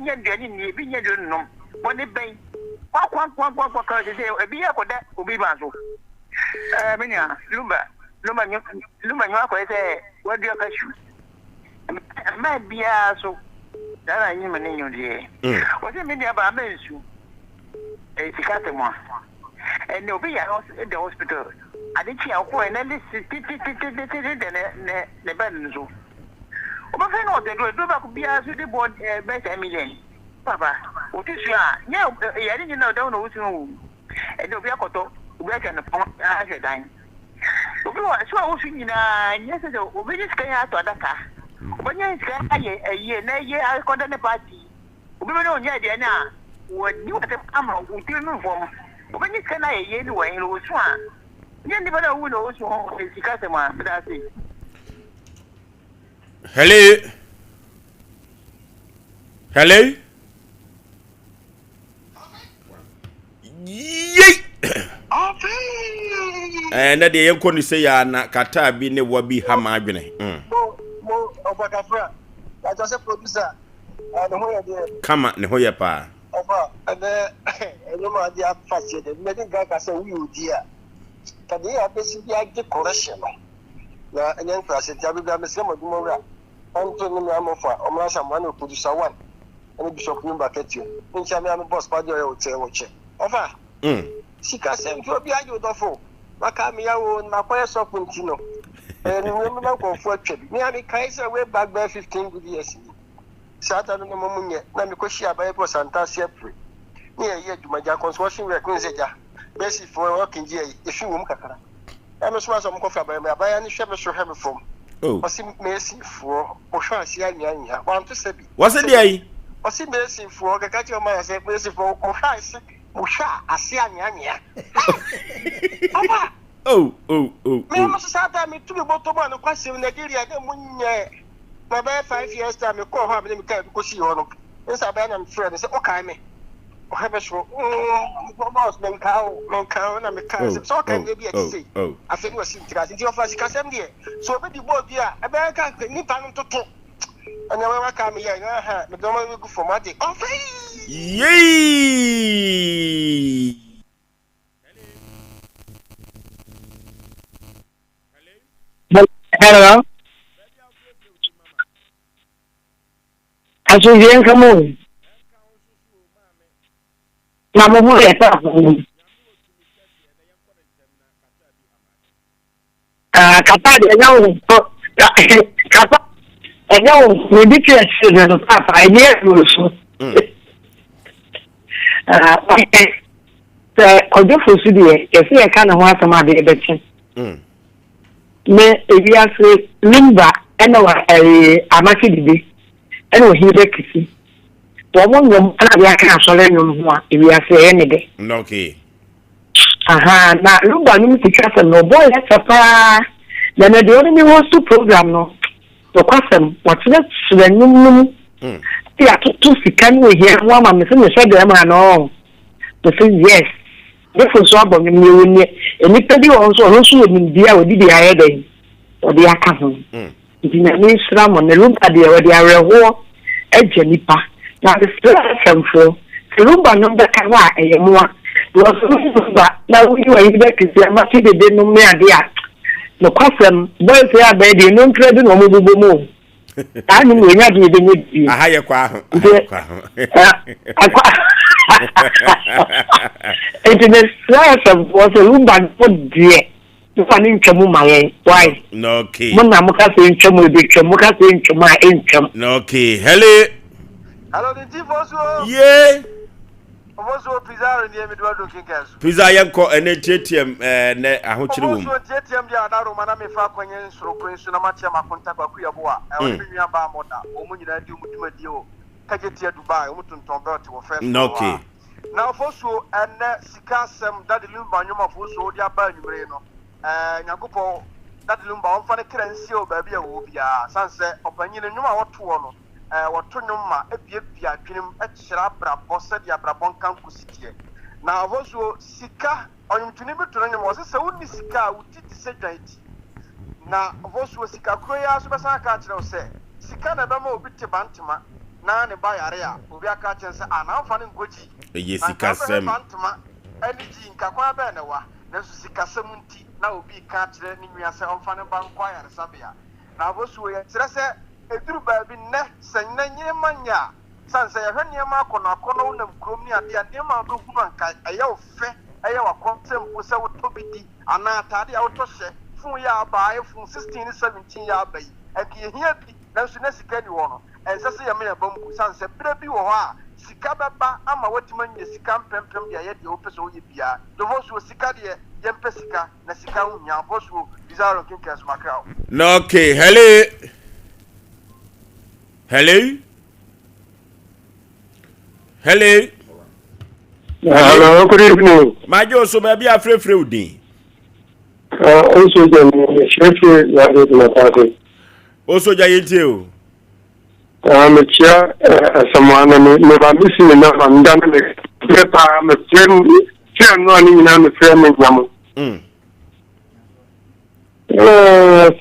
young journey, big young no. When it bay, one, because you say, a beer for that will be Basil. Lumba, you say, what do you shoot? my beer so that I am an Indian. What do you mean about Mensu? A Ticatamo. And no be at the hospital. I didn't see a point and this is the Benzo. But I know the Doba could be asked with the board better million. Papa, what is your? Yeah, I didn't know, don't know what's wrong. And the Biacoto, work on the pond as a dime. So I was thinking, yes, we just came out to Adaka. When you say a year, I got on the party. We don't know yet, now. What you have to come out with your new form. When you can I anyway, it was one. You never know who knows who is the customer, but that's it. Hello. Hello. Yay. And that the young say na kata bi ne wabi ha ma adwene. Mo obakafra. I just a producer. And who dey? Kama ne hoye pa. Oba, and you ma dey afase dey. Me dey gaga say we odi a. Kade ya besi bi age correction. Na enyen class ti abi bia me se modumo ra. Anto ni me amofa, o ma sha man o producer one. Ani bishop ni baketio. Ncha me am boss pa dey o te wo che. Ofa. Sika sem ti obi age odofo. Maka me yawo na kwaye sopunti no. We ma ko fu atwa bi. Me abi kai say we back by 15 good years. Sata no mo munye na me ko shia by for Santa Sepre. Me ye adwumaja construction work ni seja. Besi for working je e wo kakara. E me so aso mo ko fa by me abaya ni hwe me so hwe me fom. Oh. Osi Messi for o hwa ase anya. Wan to sebi. What's it dey? Osi Messi for kaka ti o ma say Messi for o hwa ase ase anya. Papa. Oh. Me mo sata me tu be botomo an kwase Nigeria de munye. Na by 5 years time me call her me ka ko si ho no. Nsa ba na me friend say o kai me. O ha be so boss men ka na me ka so kan dey be at say. I think we see tira nti ofa sika sem dey. So be di board dia e be ka ni pa no toto. Anya we ka me ya ha me do ma we go for my day. Oh Yay! Hello. Aso yen kamo. Na mo mo eta. Kata de nyawo. Kata nyawo ridiculous no papa ene so. Kojo fosu de e se e ka na ho asama de betin. Me ebiase limba ena wa amaki dide ena o hibe kisi to mo nyom ana bia ka asole nyom ho a ebiase ene de okay aha na lumba nim sika se no boy papa na na de oni host program no to kwasem watena sura nyum ti atutu sika ni we here wa ma me se me so de ma no to say yes defo so abom ni woni eni pedi won so ni bia odi di ayede odi aka ho nti na ni sra mo ne lumba de odi areho eje nipa na the semfo lumba no be ka wa eyemo wo so lumba na wi wa yibe kisi ma ti de no me ade a no kwasem boy say abedi no nkredi no mo bubo mo ani mo nya de de ni aha ye kwa ho akwa Internet system was a lumba for dear. You can income my why? No okay. Mona Mukasa income will be Mukasa income my income. No okay. Hello. Hello, the chief also. Yeah. Also pizza in the middle of the gas. Pizza yanko ene JTM ne ahochiri wom. Also JTM dia na Roma na me fa kwenye nsoro kwensu na matia makonta kwa kuyaboa. E woni nua ba moda. Omo nyina di omutuma di o. Kajetia Dubai, omutonton belt wo first. No okay. Now also and sikasem that the lumba nyoma for so dia ba nyumre no nyagopo that the lumba on fa ne kransi o ba bia wo bia sanse opanyin nyoma woto no woto nyoma ebia adwenem ekyira brabo se dia brabo kan kusitie na also sika onyumtuni beto nyoma wo se woni sika wutiti se dwaiti na also sika kroya so besa ka kire o se sika na be ma obi te bantema na ne ba yare a obi aka kyense ana mfa ne ngoji yesikasem bantema energy nkakwa be ne wa na so sikasem nti na obi ka kire ne nwiase mfa ne ba nkwa yare sabia na bosu ye kire se eduru baabi ne sanya nyema nya sansa ya hwanya ma akono na mkrom ni ade ade ma do hu anka aya ofe aya wakonsem po se wotobidi ana atade a wotɔhye fun ya abaaye fun 16 17 ya abai eki ehia bi nanso na sika ni wo no ense se ya me yabam ku sansa bra bi wo hɔ a sika baba ama watima nya sika mpempem ya ye de opese wo ye bia do voso sika de ye mpe sika na sika hu nya voso bizarro kinkas makrao no okay hello Hello, good evening. Majo so maybe a free udin. Also, Sheffield, Also, Jayentio. I'm a chair, someone, never missing enough. I'm done. I'm a friend, running in a friend.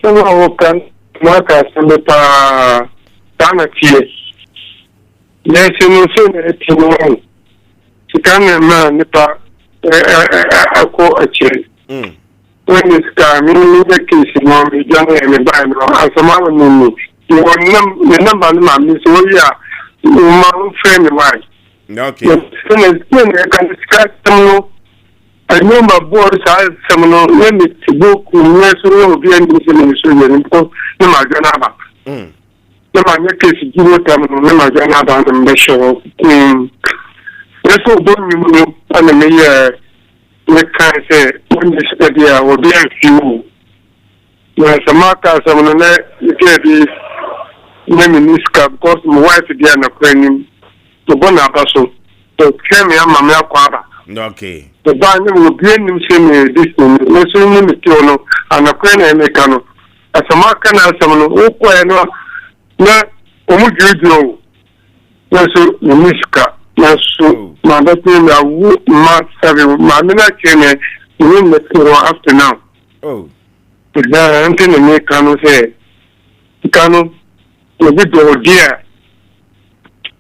Somehow can mark us on the Tanaki. Yes, you know, Sikana man Nipa ako achi. When is coming the case no me young and by no asama no you want number ma me so ya my friend why Okay. When I can discuss no I know my board size some no let me to book yes no be any so you because no ma gana ba no ma case give them no ma gana ba the measure so don't you and me can say when you study will be a few. Yes, a marker some get this name in this car because my wife is there and to Bonapaso. So came here, Mamma Quaba. Okay. The band will be in the this thing, listening to Tiono and a crane and mecano. As a marker, some no, not Omujo. Yes, Miska. So, my daughter, I would not have my minute came in the after now. Oh, the Anthony Mecano say, Cano, a bit of dear.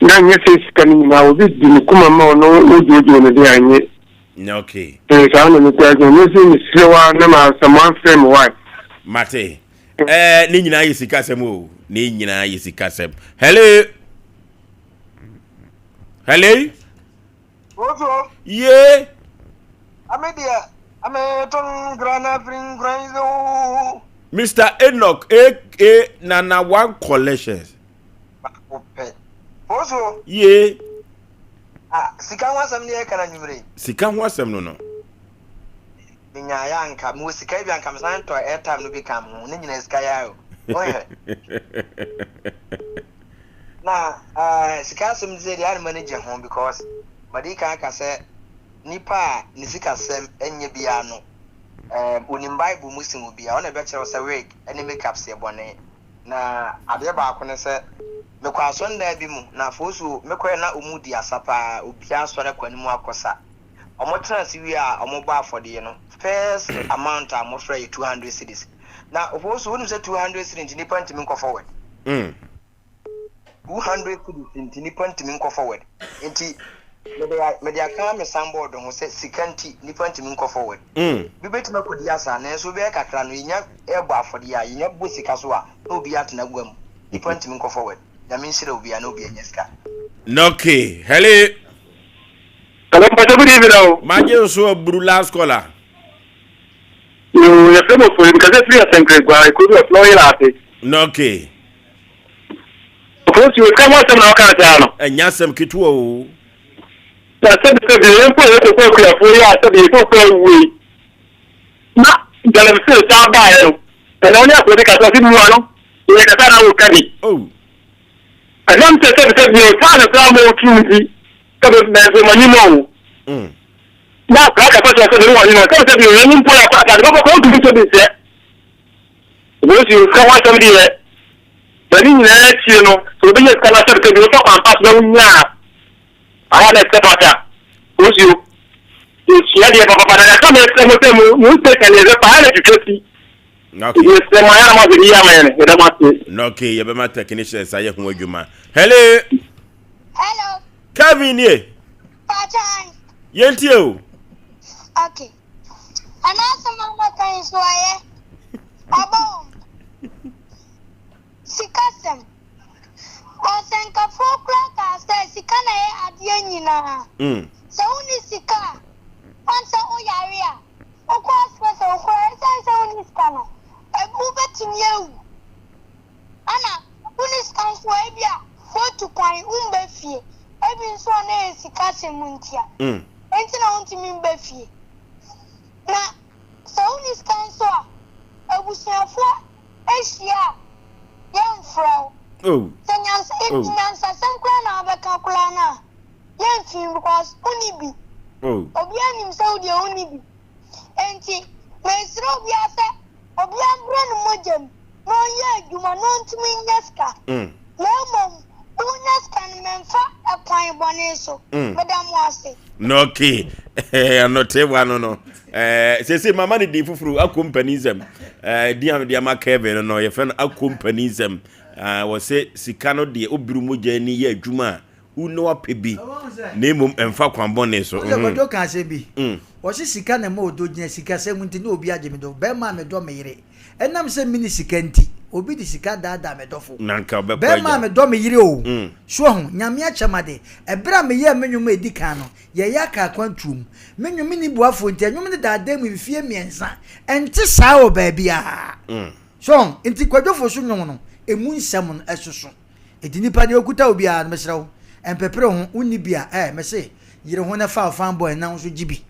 Then yes, it's coming now. This didn't come on, no, do the day. okay. There's only the slower number, someone frame wife. Mate. Nina is a casemo. Nina is a casem. Hello. Ozo Yeah. amedia ameton grana bring grindo Mr. Enoch A Nana One Collections. Ozo Yeah. sika wasam ne kana nyumre Sika ho asem no. nya ya anka mu sika bi anka msan to airtime no bi kam ho ne nyina sika ya o na sika sem ze dia manage ho because madika aka say nipa ni sika sem enye bia no onim bible musim bia ona be kire say wig ene makeup se bone na ade ba ko ne say me kwa sonda bi mu na fosu me kwa na omudi asapa obia sore kwani mu akosa omo trans wi a omo ba afode no first amount am mo free 200 cedis na fosu wonu say 200 cedis nipa ntimi nko forward 200 cedis nipa ntimi nko forward enti me aka me samboard ho say sikanti nipa ntimi nko forward bi betima kodi asa na so be kakra no nya ebo afode a nya bo sika so a obi atena gwam nipa ntimi nko forward ya min sire obi a na obi enyeska Okay. Hello. Hello, good evening. Maje so buru last caller. You are famous for him because free assembly I could be employee lati. Okay. Because you come out now can say no. Enya sem kitu o. That said the people to go clear for you after the people we. Na, dala se ta ba yo. Na onya ko de ka so mu ano. Ye ka ta na wo kadi. Oh. Adam se you ta na ta mo tuzi. Ka be na so mani mo. Na ka ka so so mo ni na. Ka se you ni po ya pa ka ko tu so be se. Because you come out somebody there. But in the you know, so be just cannot say you talk and pass no nya. I want to step out. Because you see the papa na come say mo take and the pa na tu Okay. you say my am be ya man. You don't want No, okay, you be my technician say ho adwuma. Hello. Hello. Kevin here. Pachan. Yentie o. Okay. Anasa mama kan so aye. Abo. Sikasem. So only sika. Once o yaria. O course was o course only scanner. A move to you. Anna, only scans for Abia. For to quite umbefi. Every swan is sika semuntia. Enti na onti mi mbefi. Na so only scans so abusuafo ehia yemfro. Oh. Nyansa sankra na abeka kula na. Yemfi because onibi. Oh. Obi anim Saudi onibi. Enti mesro obi ase obi ambre no mojem. No ye adwuma no ntimi nyaska. Lemom nyaska no memfa akwan bone so. Madam wase. No okay. Anote wano no. Say mama ni di fufuru accompanyism. Di amakeve no ye fen accompanyism. Was say sikano de obiru moja ni ye adwuma uno apebi na emom emfa kwambone so odo kan se bi wo se sika na ma odo gina sika se munti na obi agye me do be ma me do me yire enam se mini sika nti obi di sika da me dofo nanka be ma me do me yire o so ho nyame achemade ebra me ye menwum edi kan no ye ya ka kwantum menwum ni buafo nti enwum ni da mu fie miensa enti saa o ba bia so nti kwadofo so nwum no emu nsam no esoso edi nipa de okuta obi a mesrew empepere ho uni bia mese yire ho na fa fan boy na so gibi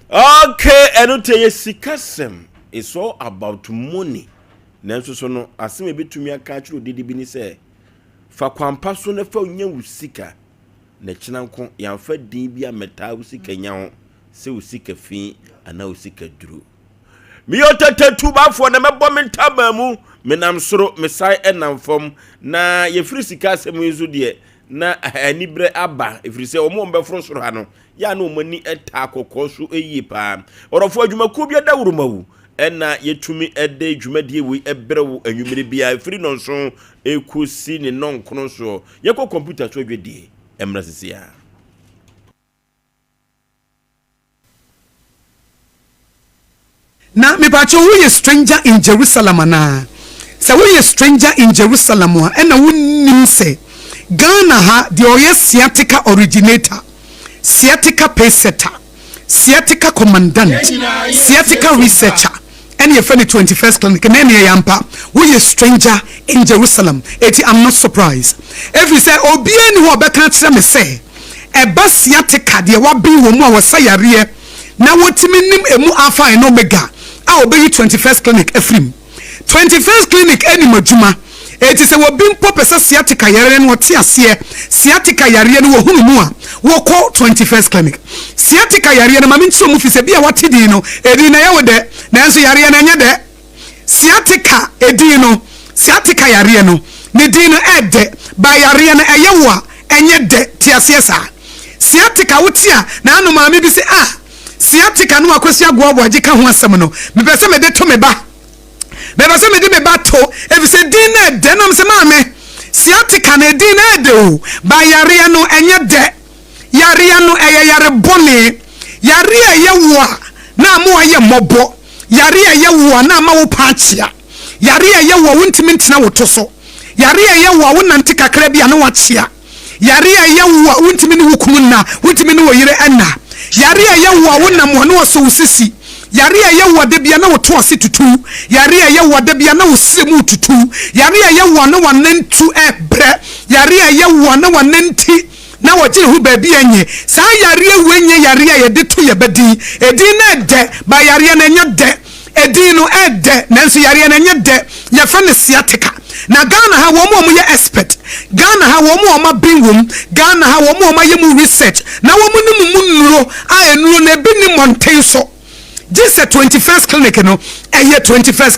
okay enote ye sikasem is all about money na so no asem ebetumi aka chiro didi bi ni se fa kwampa so na fa onya wusika na kina nko ya fa din bi ameta wusika nya ho se wusika fi ana wusika duru mi yotete tubafo na mebo mentaba mu menam soro mesai enamfom na yefiri sika asem yizu de na anibre aba efiri se omo mbefro soro ha no ya na omani eta akokoso eyi pa orofo adwumaku bia da wurumawu ena yetumi ede adwumadie wi ebrewo anwumire bia efiri no nso ekusi ne nonkono so yekọ computer so adwedie emra sisia na me bacho we stranger in Jerusalem na se we stranger in Jerusalem ena wonnim se Ghana ha the oye sciatica originator, sciatica paysetter, sciatica commandant, sciatica researcher, and your friend 21st clinic, and any yampa, we a stranger in Jerusalem. I'm not surprised. If you say, oh, be any who me say, a bus sciatica, the wabi woman was sayare, now what minim emu alpha and omega. I'll be 21st clinic, Ephraim. 21st clinic, any majuma. It is a wabim popesa sciatica yare no tia sie sciatica yare no hunu mu a wo call 21st clinic sciatica yare no mami nso mu fi se bia watidi no edi na yawo de nanso yare na nya de sciatica edi no sciatica yare no ne di no ede ba yare na eyewo a enye de tia sie sa sciatica wotia na anu mami bi se sciatica no akosi Aboagye ka ho asem no me pese me de to me ba Beba se me di me bato efi se din na de no se maame sciatica na din na de o ba yare no enye de yare no yare bone yare ye wo na mo aye mobo yare ye wo na ma wo paachia yare ye wo wontimi ntina woto so yare ye wo wonante kakra bia na wachia yare ye wo wontimi ne hukum na wontimi ne wo yire enna yare ye wo wonam ho no so usisi yare ye wo de bia na woto ase tutu yare ye wo de bia na wosemu tutu yare ye wo na wanantu ebre yare ye wo na wananti na wogire hu ba bia nye sa yare wenye yare ye de to ye bedi edi na de ba yare na nya de edi no ede nanso yare na nya de ya fa ne sciatica na Ghana ha wo mo ye expert Ghana ha wo mo ma bingum Ghana ha wo mo ma ye mu research na wo mo ni mu nuro a enuro na bi ni mountain so this 21st clinic no eye 21st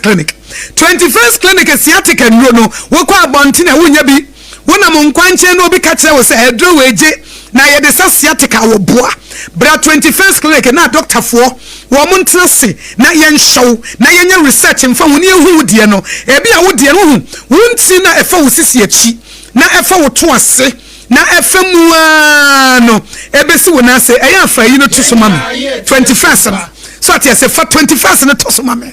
clinic sciatica nuro no wo kwa abontin e wonya bi wona mo nkwanche no bi ka kire wo se edro weje na ye de sciatica wo boa bra 21st clinic na doctor fo wo mo ntrase na ye nhyew na ye nya research mfa woni ehu de no e bia wo de no hu wonti na efa wo sisi achi na efa wo to ase na efa mu no ebesi wo na se eya afa yi no to so mama 21st na so ati se fa 21st na to so mama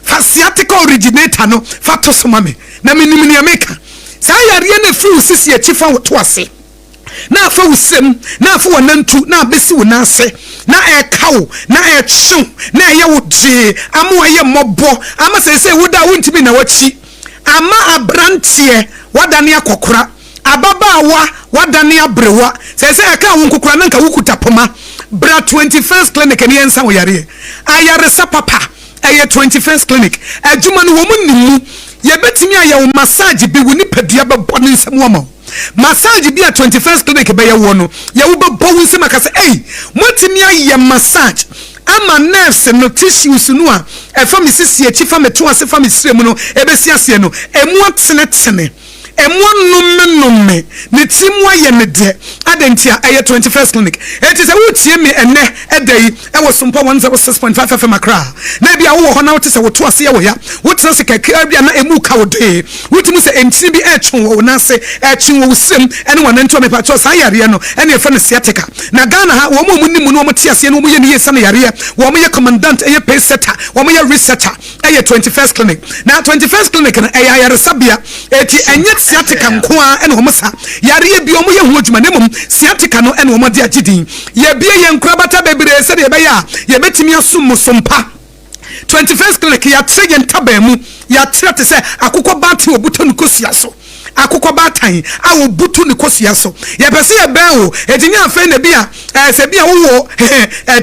fa sciatica originator no fa to so mama na minimini ameka sa yare na fu sisi achi fa wo to ase na afa usem na afa wonantu na abesi wonase na ekawo na echu na eye wode ama eye mobo ama sese woda wontimi na wachi ama abrantie wadane akokora ababawa wadane abrewa sese eka wo nkokora na nka wukuta poma bra 21st clinic ne yensa wo yare ayare sapapa eye 21st clinic adwuma no wo munnimu ye betimi ayewo massage bi woni padua bebo ne nsem wo ma massage bi a 21st clinic be ye wo no ye wo bebo wo nsem akase motimi aye massage ama nerves no tissues no a efa me sisi achi fa me to ase fa me sirem no ebesi ase no emu atene numme ne timu aye ne de adentia aye 21st clinic it is a wutie me ene edai e wo Sompa 96.5 FM akra na bia wo ho na wote se wo to ase ye wo ya wotena se kakra bia na emu ka wo de wotimi se entini bi etwon wo na se etwon wo sirem ene wona nto me pa to sa yare no ene e fa ne siateka na Ghana ha wo mo nimu no mo tie ase no mo ye ne ye sa na yare wo mo ye commandant eye pay setter wo mo ye researcher eye 21st clinic na 21st clinic na eye yare sabia eti enye siatika nkoa ene homosa yare bi omo ye hu adwuma nemum siatika no ene omo de agidin ye bie ye nkrabata bebre se de be ya ye betimi asum Sompa 21st clinic ya trege ntaba mu ya trete se akokọ bati obuto nukosia so akokọ batan a obuto nukosia so ye pese ye ben o etinya afa na bia se bia wo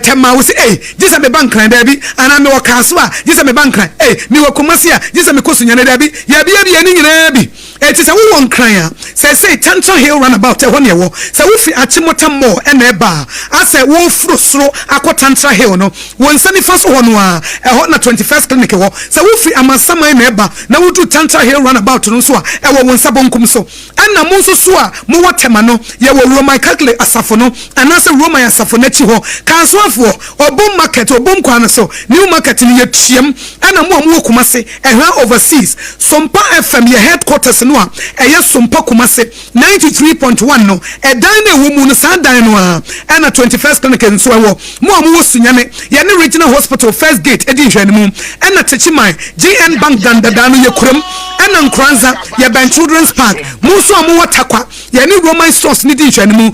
tema wo se jisa me bankran da bi ana me wo kaso a jisa me bankran me wo komasi a jisa me kosunya na da bi ya bia ni nyina bi eti se wo won kran a se Tantra Hill runabout e won ye wo se wo fi Achimota Mall e na eba ase wo frosro akọ Tantra Hill no won sani fa so hono a e ho na 21st clinic wo se wo fi Amasama e na eba na wo do Tantra Hill runabout no so a e wo won sabonkum so ana mo so so a mo watema no ye wo Roman Catholic asafo no ana se Roman asafo na chi ho kansoafo obom market obom kwan so new market ni ye twiem ana mo Kumase e hwa overseas Sompa FM ye headquarters no a eye Sompa Kumase 93.1 no e dan na wo mu no sa dan no a na 21st clinic nso wo mo sunyane ye ne regional hospital first gate edi hwani mu na techiman GN bank dan no ye kuram na Nkranza ye Ben Children's Park mu so mo watakwa ye ne Roman stores ni di hwani mu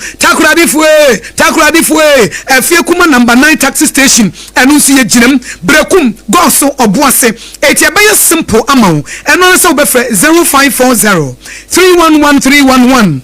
takuradifue afie kuma number 9 taxi station enu si ye girem brekum goso oboase eti abaye simple amount eno so be 0540 311311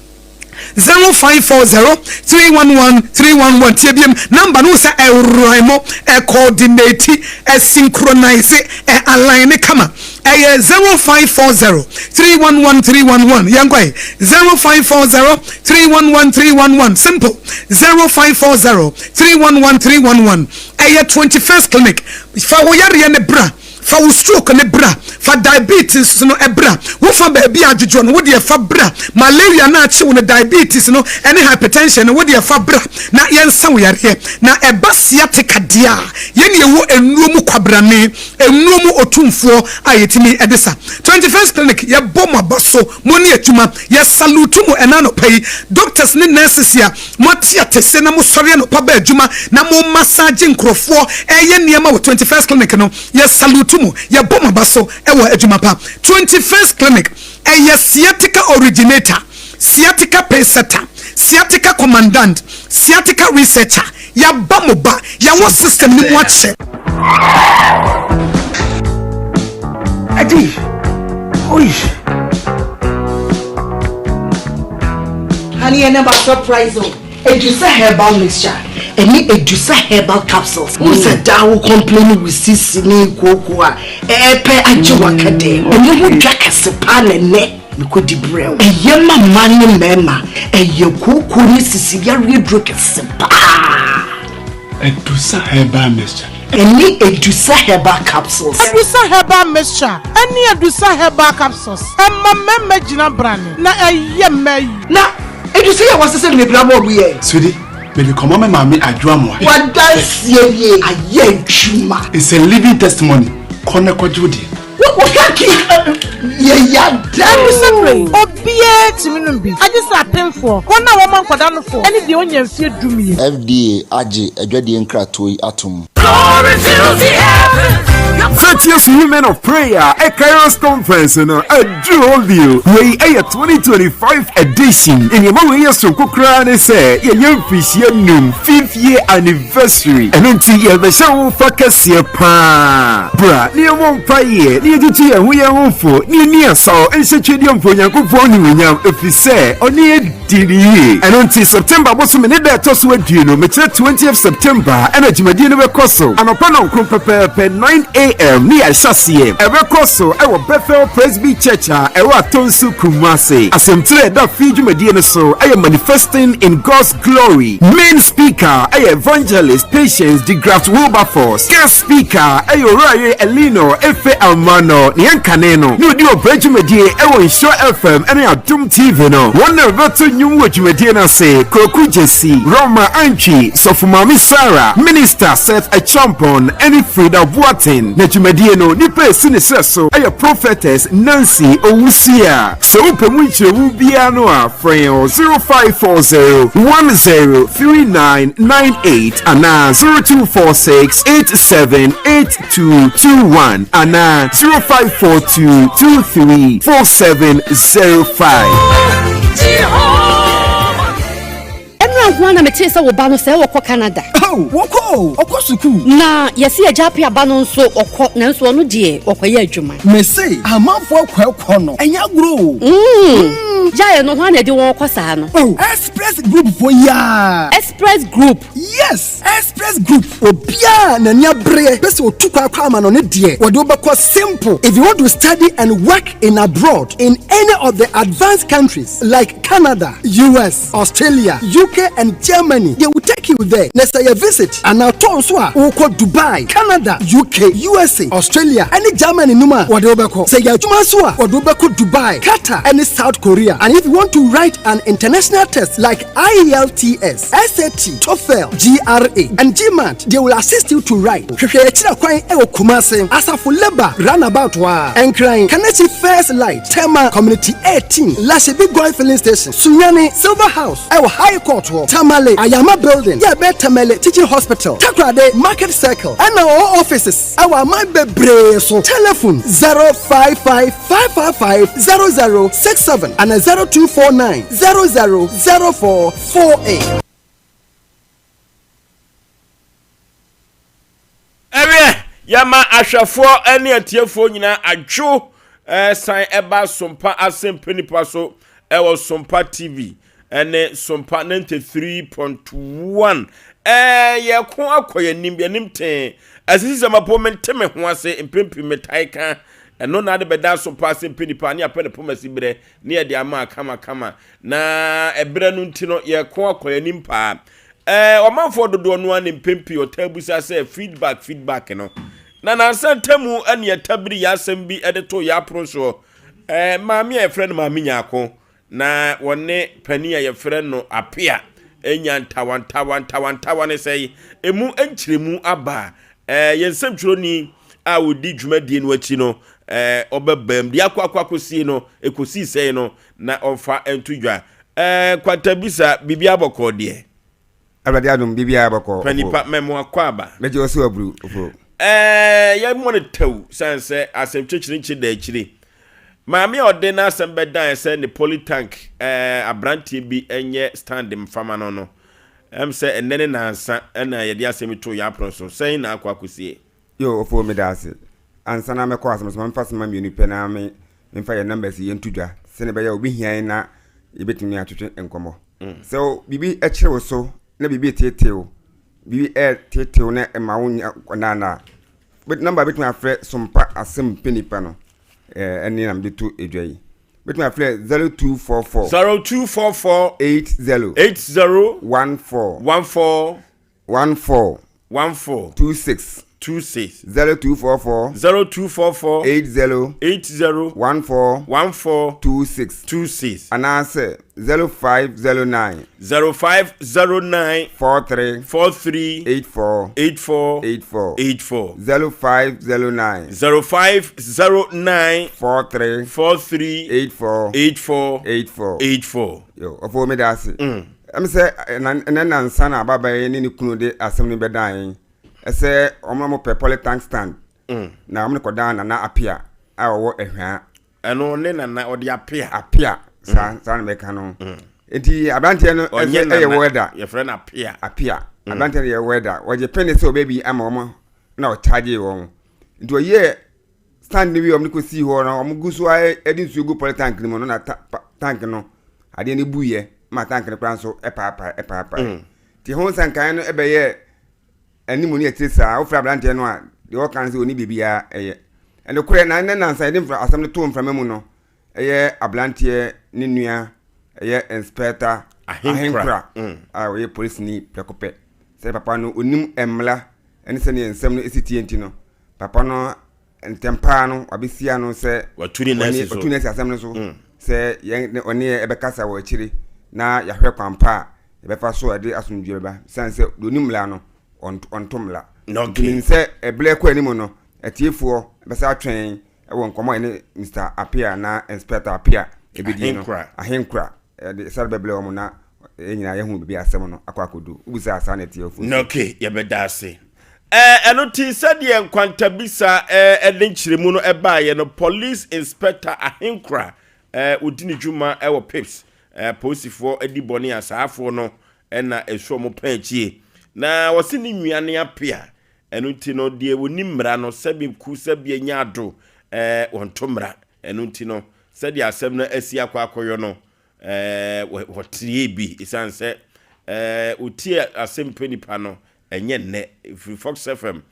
0540 311311 tiebiem number no sa e coordinate e synchronize e align kama 0540 311311 yangwai 0540 311311 simple 0540 311311 21st clinic fa wo yare ne bra fa wo stroke ne bra fa diabetes no ebra wo fa ba bia adwojo no wo de fa bra malaria na achi wo ne diabetes no ene hypertension no wo de fa bra na yensa wo yare na eba siatica dia ye ne wo enuomu kwabrane enuomu otumfo ayetimi edesa 21st clinic ye bom abaso mo ne atuma ye salute mo enano pai doctors ne nurses ya mo tiatese na mo sori no pa ba adwuma na mo massage nkrofo eye niema wo 21st clinic no ye salute mo ye bom abaso ewo adwuma pa 21st clinic eye sciatica originator sciatica pacesetter sciatica commandant sciatica researcher ya bamoba ya wo system ni mo ache adi oi honey and about surprise Edusa herbal mixture any Edusa herbal capsules musa dawo complain with sisini kokua epe ajiwakade oni hu dwakase pa ne nikodi brew eyema mani mema eyekuku ni sisi ya redrokese pa Edusa herbal mixture any Edusa herbal capsules Edusa herbal mixture any Edusa herbal capsules emma mema jina brand na eyema na Edusa ya wasese me brabo we sweetie me the common mama adwamo what does ye aye chuma it's a living testimony kone kwajudi what can't ya damn secret obie timinumbi I just attend for kona woman kwadano for any the onye mfie dumi FDA aje adwade nkrato atom Fetiye Women of Prayer a Kairos Conference no a Jovio we a 2025 edition in your mama yeso kokra ne say ye yemfishie num 5th year anniversary and until ye be show focus ye pa bra ne won pa ye ne tutu ye ho ye honfo ni aso ensetwedi mpo nyankopon ni wenyam efise oni ediri and until September boso me ne da to so adue no me 20th September and ajimadi no be koso anopa no nkro pepe 9 a.m. ni Ashasiye ebe koso ewo Bethel Presby Church ewo Atonsu Kumase asemtre da fijumedie ne so eye manifesting in God's glory. Main speaker eye evangelist Patience de Graft Wilberforce. Guest speaker eye Oraye Elino Efe Almano ni enkaneno ni odi obejumedie ewo Insho FM ene Adum TV no wona veto nyum wejumedie na se Kroku Jesi Roma Anchi Sofumami Sarah Minister Seth Achampon ene Frida Boatin na jumedie no ni person so aya prophetess Nancy Owusia so pemunchewu bia no a friend 0540103998 ana 0246878221 ana 0542234705 Wana metesa wo ba no se wo Canada. Oh, woko suku. Na yesi ajape aba no nso okọ na nso no de okoye adwuma. Me say amanfo akọ no. Enya gro. Jaye no hwa na de won kosa no. Oh, Express Group for ya. Express Group. Yes, Express Group. Obia na nya bre. Pese otukwa akwa ama no ne de. Wo de obekọ simple. If you want to study and work in abroad in any of the advanced countries like Canada, US, Australia, UK and Germany, they will take you there. Next year visit and now turn so go Dubai, Canada, UK, USA, Australia, and Germany numa wadobeko. Say ya juma so wadobeko Dubai, Qatar, and South Korea. And if you want to write an international test like IELTS, SAT, TOEFL, GRA, and GMAT, they will assist you to write. Kumase Asafu Leba Runabout wa Encrying Kanachi First Light Tema Community 18 Lashibi Goy Filling Station Sunyani Silver House Ewo High Court Tamale Ayama Building Yabe Tamale Teaching Hospital Takrade Market Circle and our offices our Mambe Breso telephone 055-555-0067 and 0249-000448. Yama ashafo ene atiefo nyina adwo san eba Sompa Asem Mpe Nipa so ewo Sompa TV ene Sompa 93.1 ye ko akoye nim ten asisi samapo menteme ho ase mpempi metaika eno na de beda Sompa Asem Mpe Nipa ne apene pomasi bre ne ye de ama kama na ebre no ntino ye ko akoye nim pa omanfo dodo no an mpempi otabusa say feedback no na santemu ane yatabri yasem bi edeto ya pronso maami e friend maami nyako na wonne pani ya friend no apia enya ntawantawa ne say emu enchiremu aba yensem twroni a wodi dwumadie no achi no obebam dia akwakosi no ekosi sei no na onfa entudwa kwatabisa bibia aboko de Abadi adum bibia aboko panipa memo akwaba meje osi obru ofo ya mo tew sanse asem twetwirinchi da akire maami ode na asem bedan se ne polytank abrantie bi enye stand mfama no se enene nansa na ye de asem to ya proso sen na akwakosie yo ofo me dase ansa na me kwa asem so mfa sema mi nipa na me mfa ye numbers ye ntudwa se ne be ya obi hian na yebetumi atwetwe enkomo so bibi ekire so na bibi teteo bibi teteo na emawo na but number between afre Sompa Asem Mpe Nipa no eni na mbetu edwai between afre 0244 80 14 26 0244 80 14 26 anase 0509 43 84 0509 43 84 yo ofo me dase am say na nsa na baba ye ni kunu de asem ni bedan ese omamo pe polytank stand na ɔmo kɔ dan na apia a ɔwɔ ehwa ɛno ne na ɔde apia saa na meka no enti abante no ɛyɛ weda yɛ frɛ na apia abante no yɛ weda wɔgye penny sɛ obebi ama ɔmo na ɔcharge wɔn nti ɔyɛ stand ni bi ɔmo ko si hɔ no ɔmo gu so edi nsuo gu poly tank ni mo no na tank no ade ne buye ma tank ne kwan so ɛpaapa ti ho sankan no ɛbɛyɛ animu ne etiri saa ofra abante no a de wɔkan sɛ oni bibia ɛyɛ ɛne kure na nansa de mfra asɛm ne to mfra memu no ɛyɛ ablanteɛ ne nua ɛyɛ inspector ahenkra a ɔyɛ police ni prekope sɛ papa no onim emla ɛne sɛ ne nsɛm no esitie nti no papa no ntempa no abesia no sɛ watuni nasi asɛm no so sɛ yɛn ɔne ɛbɛkasa wɔ akyiri na yahwɛ kwampa ɛbɛfa so ɛde asomdwe ba san sɛ onim la no ontomla okay sɛ ɛblɛ kɔ anim no atiefoɔ bɛsa atwɛn ɛwɔ nkɔmɔ ne Mr. Apia na Inspector Apia ebedi no ahenkra de sar bɛblɛ wɔn na nyina yɛhu bibi asɛm no akɔ akodu ubusa asa na atiefoɔ okay yɛbɛda ase ɛno ti sɛdeɛ nkwantabisa ɛde nkyeremu no ɛbaayɛ no police inspector ahenkra odini dwuma ɛwɔ pips polisifoɔ edi bɔne asaafoɔ no ɛna ɛso mo panchie na wɔsi ne nnuane apia ɛno ti no deɛ woni mmra no sɛbi ku sɛbi nya ado wɔntomra ɛno ti no sɛdeɛ asɛm no asi akɔakɔyɔ no wɔtrie bi isan sɛ utie Asem Mpe Nipa no enye nne free Fox FM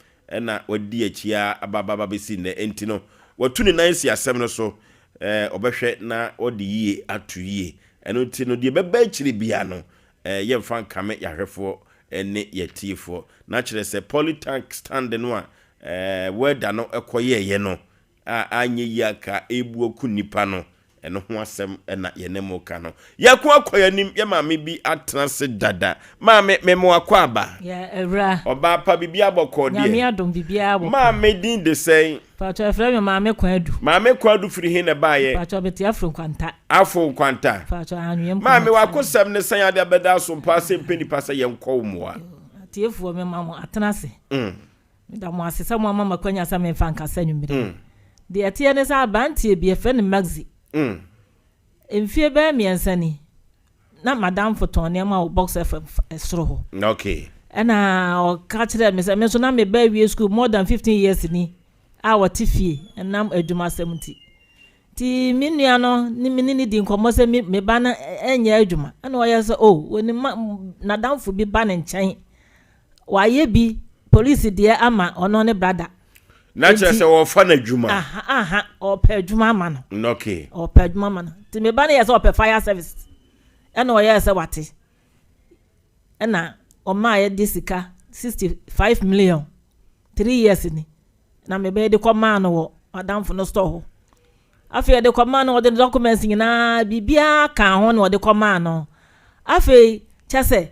na wadi achia ababa besi nne enti no watu ne nan si asɛm no so obɛhwɛ na odi yie atu yie eno enti no de bɛba akyiri bia no yɛmfa nkame yahwefo ene yetiefo na kyerɛ sɛ polytank stand no a weda no ekoyeye no anye yaka ebu oku nipa no eno ho asɛm na yenemo ka no yako akoyanim ye maame bi atrase dada maame memo akwaba ya ewra oba pa bibia bokɔ de nyame adom bibia bokɔ maame din de sɛn pato efra me maame kwadu firi he na baaye pato beti afro kwanta pato anwem maame wakosɛm ne sɛn ade abeda so mpa Asem Mpe Nipa sɛ yenkɔ umoa tiefuo me mama atrase da mo asesa mo mama kwanya sa me fa nkasa nwumire de atie ne sa abantie bi efe ne magzi Enfie be miensani na madam foton ne ma box esro ho okay na o ka kire me se me so na me ba wie school more than 15 years ni a wati fie nam adwuma 70 ti minua no ni ni di nkomo se me ba na enya adwuma na o ye se woni na damfo bi ba ne nkyɛn wa ye bi police de ama ono ne brother na kyerɛ sɛ wɔfa na adwuma o pa adwuma ama no okay o pa adwuma ama no ti me ba na ye se o pa fire service o ye se wate na o ma ye disika 65 million 3 years ni na me be de kɔma no wo madam fo no store ho afei de kɔma no wo de documents nyina bibia ka ho no de kɔma no afei kyese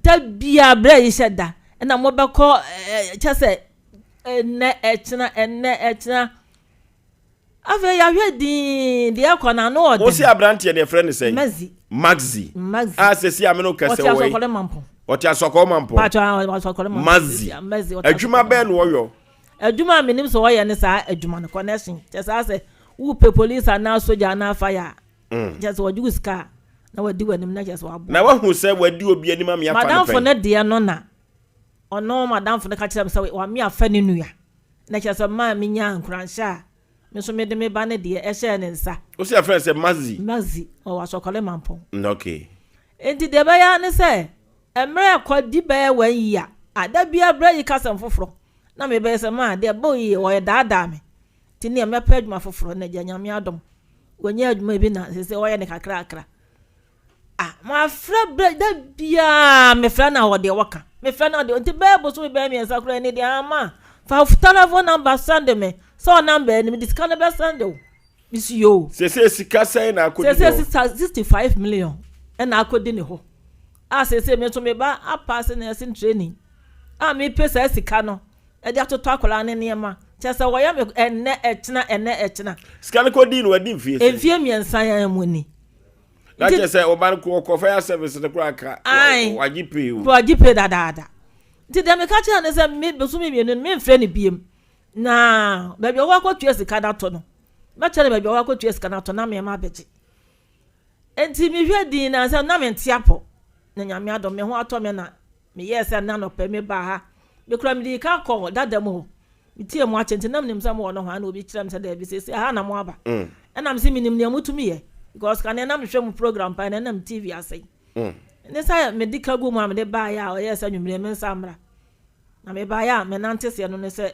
ta bia bra yi hyeda na mo be kɔ kyese enne echina afei ya hwedi de akɔna no ode o si abrante de friend say Maxi sesi ameno kase wo oti asokɔ mampo Maxi adwuma be no wo adwuma menim so wo ye ne saa adwuma no connection kyesa say wo pe police na soja na fire kyesa wo jugu ska na wadi wanim na kyesa wo na wahu sɛ wadi obi anim am ya fa madam fo ne de no na ono madam fo ne ka kyerɛ sɛ wa me afa ne nua na kyesa ma me nya nkuransha me so me de me ba ne de ɛhyɛ ne nsa o si afrɛ sɛ Maxi o wasokɔle mampo okay enti de ba ya ne sɛ emre akɔdi ba wa yi a ada bia bra yi kasam foforo na me be sɛ ma de bo yi o ye daada me ti ne me pa adwuma foforo na gya nyame adom wonya adwuma bi na sɛ o ye ne kakra ma fra bra da bia me fra na o de waka me fra na de enti ba bo so me ba me nsa kra ne de ama fa telephone number send me so number ni me discount be send o bisi yo se sika sɛ na akodi se 65 million na akodi ne ho se me to me ba a pass na sin training me pesa sika no e de atoto akola ne niema kyesa wo ya me enne echina sika ne kodi no wadi mfie enfie miensa ya muni na kyesa oban ko fire service ne kura ka wajipe dada ti de me ka kya ne se me besu me mienu me mfre ne biem na baby owa ko tua sika na to no ba chere baby owa ko tua sika na to na me ma beje enti mi hwe din na se na me ntiapo na nyame adom me ho ato me na me yes na no pe me ba ha me kura me di ka ko dada mo tie mo achente nam nim sam wo no ha na obi kira me se da bi se ha na mo aba na me se minim ne mutumi ye because kan na me hwe mu program pa na nam TV asai ne sa me di ka go mu am de ba ya o yes anwumre me nsamra na me ba ya me nante se no ne se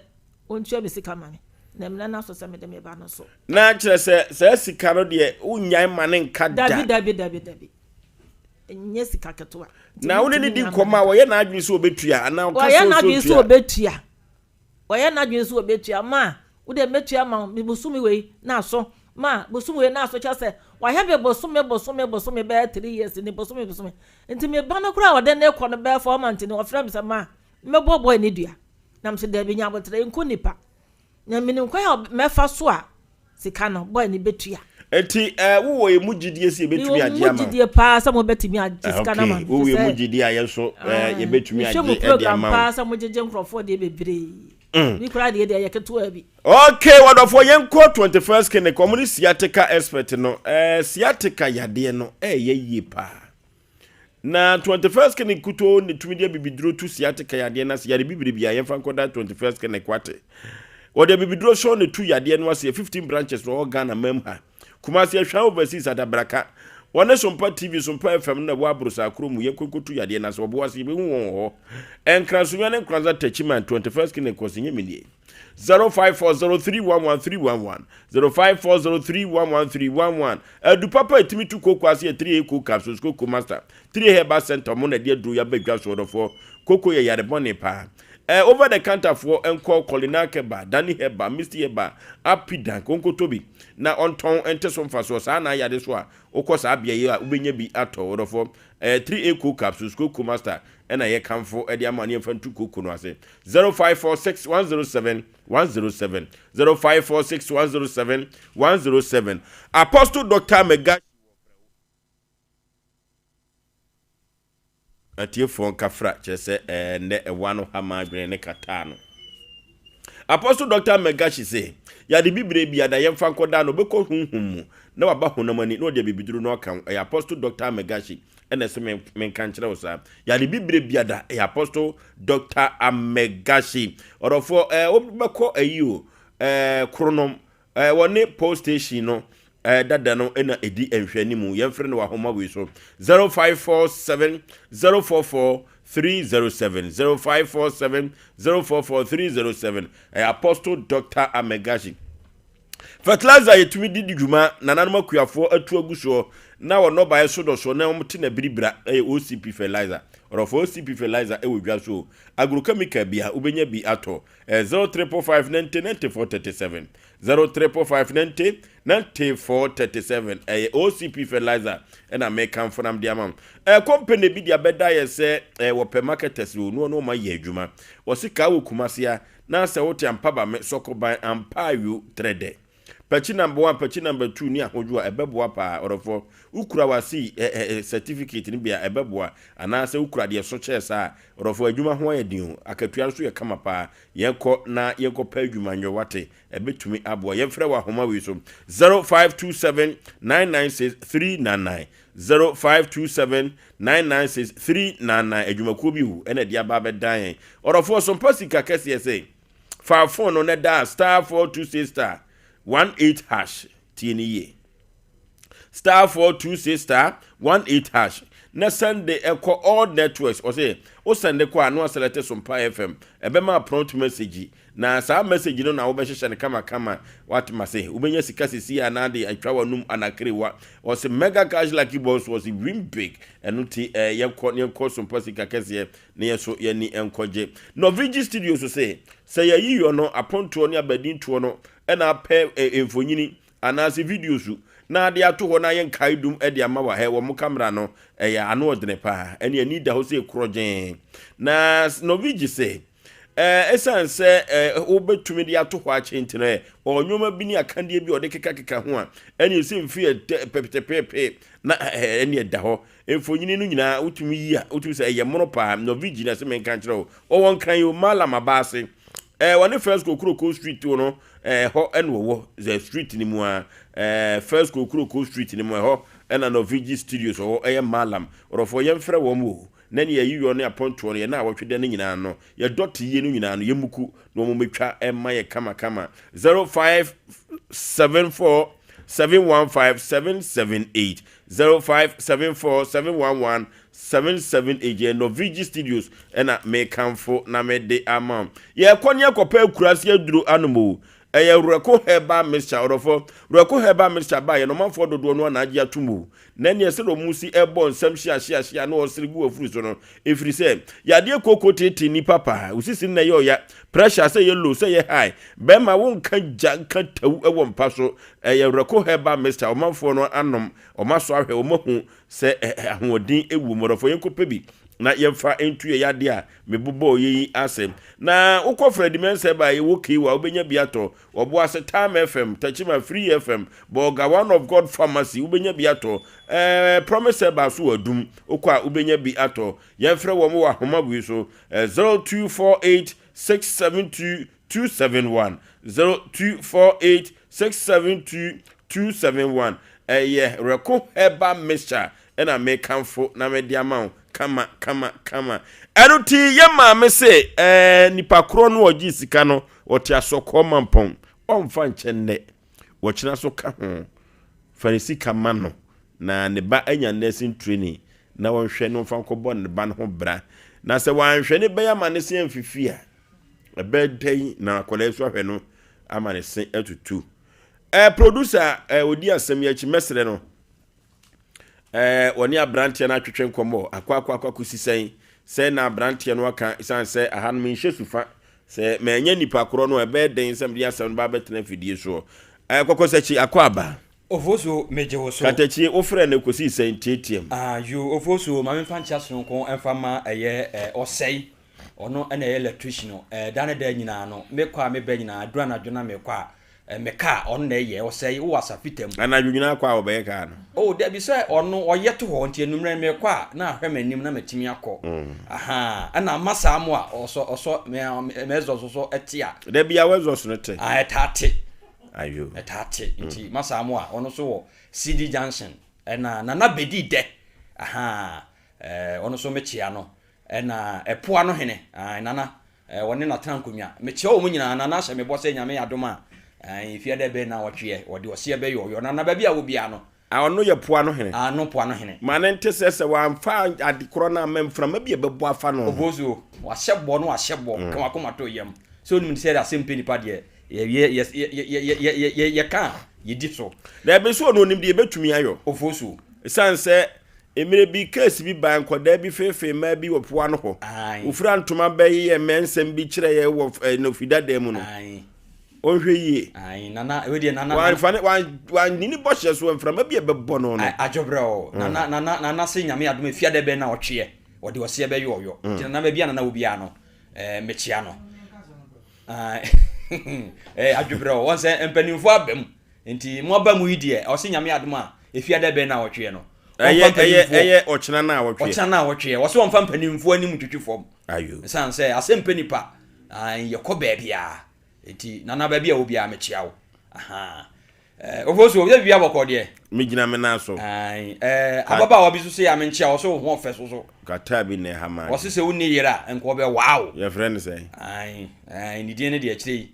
ontua be sika ma me na me na so se me de me ba no so na kire se sika no de unyan mane nka da dabi enye sika keto na woni ni di koma wo ye na adwene so obetua ana o ka so so na adwene so obetua wo ye na adwene so obetua ma wo de metua ma me busumi we na so ma busumi we na so cha se wa he be busumi be 3 years ni busumi enti me ba no kura wo de na ekọ no be 4 months ni wo fra me se ma me boy ni dua na me se da bi nya botre nko nipa na me ni nko ya me fa so a sika no boy ni betua eti wo emu gidie si ebetumi age ama gidie pa sa mo betumi age sika na ma wo emu gidie aye so ye betumi age e dia ma pa sa mo jeje nkrofo de bebre ni kura de ye keto abi okay wadofo yenko 21st kene community sciatica expert no sciatica yade no ye yie pa na 21st kene kuto ne tumi de bibidro tu sciatica yade na yade bibire bia ye fa nkoda 21st kene kwate wode bibidro show ne tu yade no ase 15 branches no Ghana memha Kumasi ahwa overseas adabraka wone Sompa TV Sompa FM na wo abrusa akromu ye kokotu yade na so bo wase be hu ho enkransumya ne nkranza tachiman 21st kine kosinye menie 0540311311 0540311311 adu papa etimi tu koko ase 3 eco capsules koko master 3 herbal center mo na de dru ya badwa so odofo koko ye yade bone pa over the counter for enko Kolinake ba Dani heba Misty heba Apidan konko tobi na onton ente somfa so sa na yade so a okosa abia ye a ubenya bi ato odofo 3 eco capsules koko master ena ye kamfo e de amane fantu koko no ase 0546107107 0546107107 Apostle Dr. Mega atie fon kafra chese ne ewano hama adwene ne kata no Apostle Dr. Megashi say ya de bibire bia da yemfa nkoda no beko hunhum na waba honamani no de bibiduru no kan Apostle Dr. Megashi ene se men kan kire osa ya de bibire bia da Apostle Dr. Megashi orofo obeko ayi kronom woni post station no dada no ena edi enhwani mu yemfre no wahoma we so 0547044307 0547044307 Apostle Dr. Amegashi fertilizer yetumi didi dwuma nananum akuafo atu aguso na wono bae so do so na omte na biribra OCP fertilizer orofo OCP fertilizer ewodwa so agrochemical bia ubenya bi ato 0345909437 0345909437 OCP fertilizer na make am for am dia mam company bi dia beda ye se wo per marketers no ma ye adwuma wo sika wo kumasia na se wote ampaba me sokoban ampayu trade Pachi number 1, pachi number 2 ni ahodwa ebeboa pa orofo ukura wasi certificate ni bia ebeboa anase ukura de so chesa orofo adwuma ho ayedin akatua so ye kama pa yenko na yenko pa adwuma nwewate ebetumi aboa yemfre wa homa we so 0527996399 0527996399 adwuma ko bi hu ene dia ba bedan orofo so pasika kese say fa phone no na da star 426 star 18 hash TNE star 426 star 18 hash na Sunday echo all networks or say o send ko anu select Sompa FM ebema prompt message na sa message no na wo be hye kama what must say ubenya sika sisi anade atwa wanum anakrewa o say mega cash lucky boss was win big enuti yekọ Sompa sika kese na yeso ye ni enkoje no Vigi Studio so say yayi yo no aponto ne abadin to no na pe emfonyini anase videos na de ato ho na yen kaidum e de ama wa he wo mo camera no ya anu odene pa ene ani da ho se krogen na Novigi say esanse obetumi de ato ho a chentene onyoma bi ni akande bi ode keka ho a ene se mfi pepetepepe na ene da ho emfonyini no nyina utumi yi a utumi se ye mono pa Novigi na se men kan kire o won kan yo mala mabase one first Kokuroko street no ho enwo the street ni mu first Kokuroko street ni mu ho ena no VG studios ho malam orofo yemfrɛ wo mu na ne yayi yo ne aponto no na awotwe de ne nyina no ye dot ye no nyina no yemuku no mo metwa ma ye kama 0574 715 0574 711 no VG studios ena me kamfo na me de amam ye konya kopa kurase aduro anomo Reko heba Mr. Orofo, Reko heba Mr. Baye, no man for the do no na agye atumu. Na ne se do musi ebo nsam hia no osirigu ofuru no. If you say, ya de koko tete ni papa, usisi na yo ya pressure say you low, say you high. Be ma won kan janka tawu ewo mpa so. Reko heba Mr. O man for no anom, o maso ahwe o mahu se ahodin ewu morofo yenkopa bi. Na yemfa entu ya de a mebubo yi asem na ukofra dimense ba ye woki wa obenya biato obo Asetam FM Tachima Free FM Boga One of God Pharmacy ubenya biato promise ba so adum okwa ubenya biato yemfra wo mo wa homabu so 0248 672 271 0248 672 271 Reko heba Mr. ena me kamfo na me diamount kama eruti yema me se nipa kro no ogi sika no oti asoko mampon omfa nchenne wo kina so ka ho farisi kama no na ne ba anya nursing training na wonhwe no mfa nkobɔ ne ba no ho bra na se wanhwe ne be yama ne se amfifia ebedai na akola so ahwe no ama ne se atutu producer odi asem ya chi mesre no woni abrantie na atwetwe nkomo akwa kusisen se na abrantie no aka isan se ahan min hyesufa se manya nipa koro no ebe den sem dia sem ba betena fidie so kokosachi akwa aba Ofosuo meje wo so katachi ofre na kosi sen tietiem yo Ofosuo ma memfa ncha so nko emfa ma Osei ono na electrician dane da nyina no mekwa meba nyina adura na dwona mekwa meka on na Osei wo asafitem ana dwuna kwa obe ka no de bi se ono oyeto ho ntie numre mekwa na ahwe manim na matimi akọ ana masa amu a oso mezo so etia de bia wezo so nete etate ayo etate nti masa amu a ono so wo CD Junction na bedi de ono so mechia no na epoa no hene nana woni na trankonya mechia o mu nyina na hye me bose nyame yadoma ifia de be na wotwe wode ose be yo na ba bia wo bia no ono ye poa no hene no poa no hene mane ntese wa mfa adekoro na memfra ma bia bebo afa no Obozo wa hyebo no wa hyebo kan akoma to yam so nim se Asem Mpe Nipa de ye kan ye di so da be so no nim de betumi ayo Ofosuo sanse emire bi case bi ban koda bi fefe ma bi wo poa no ho ufura ntoma be ye mensem bi kire ye wo no fidada mu no onhwe yi nana we de nana wan nini boshe so mfra ma bia bebo no no ajobro nana se nyame adom afia de be na otwe wode ose be yoyo nana ba bia nana obi ano mechia no ajobro won se empanimfo abam nti mo aba mu yidie ose nyame adom a afia de be na otwe no eye ochina na otwe wose won fa mpanimfo anim twetwefom ayo san se Asem Mpe Nipa ye ko ba bia eti nana ba bia obi a mechia wo Ofosuo we bia boko de me gina me na so ababa obi so se ya menchia wo so ho fe so kata bi ne hama wo se wo ni yera enko be wow your friend say ni die ne de akire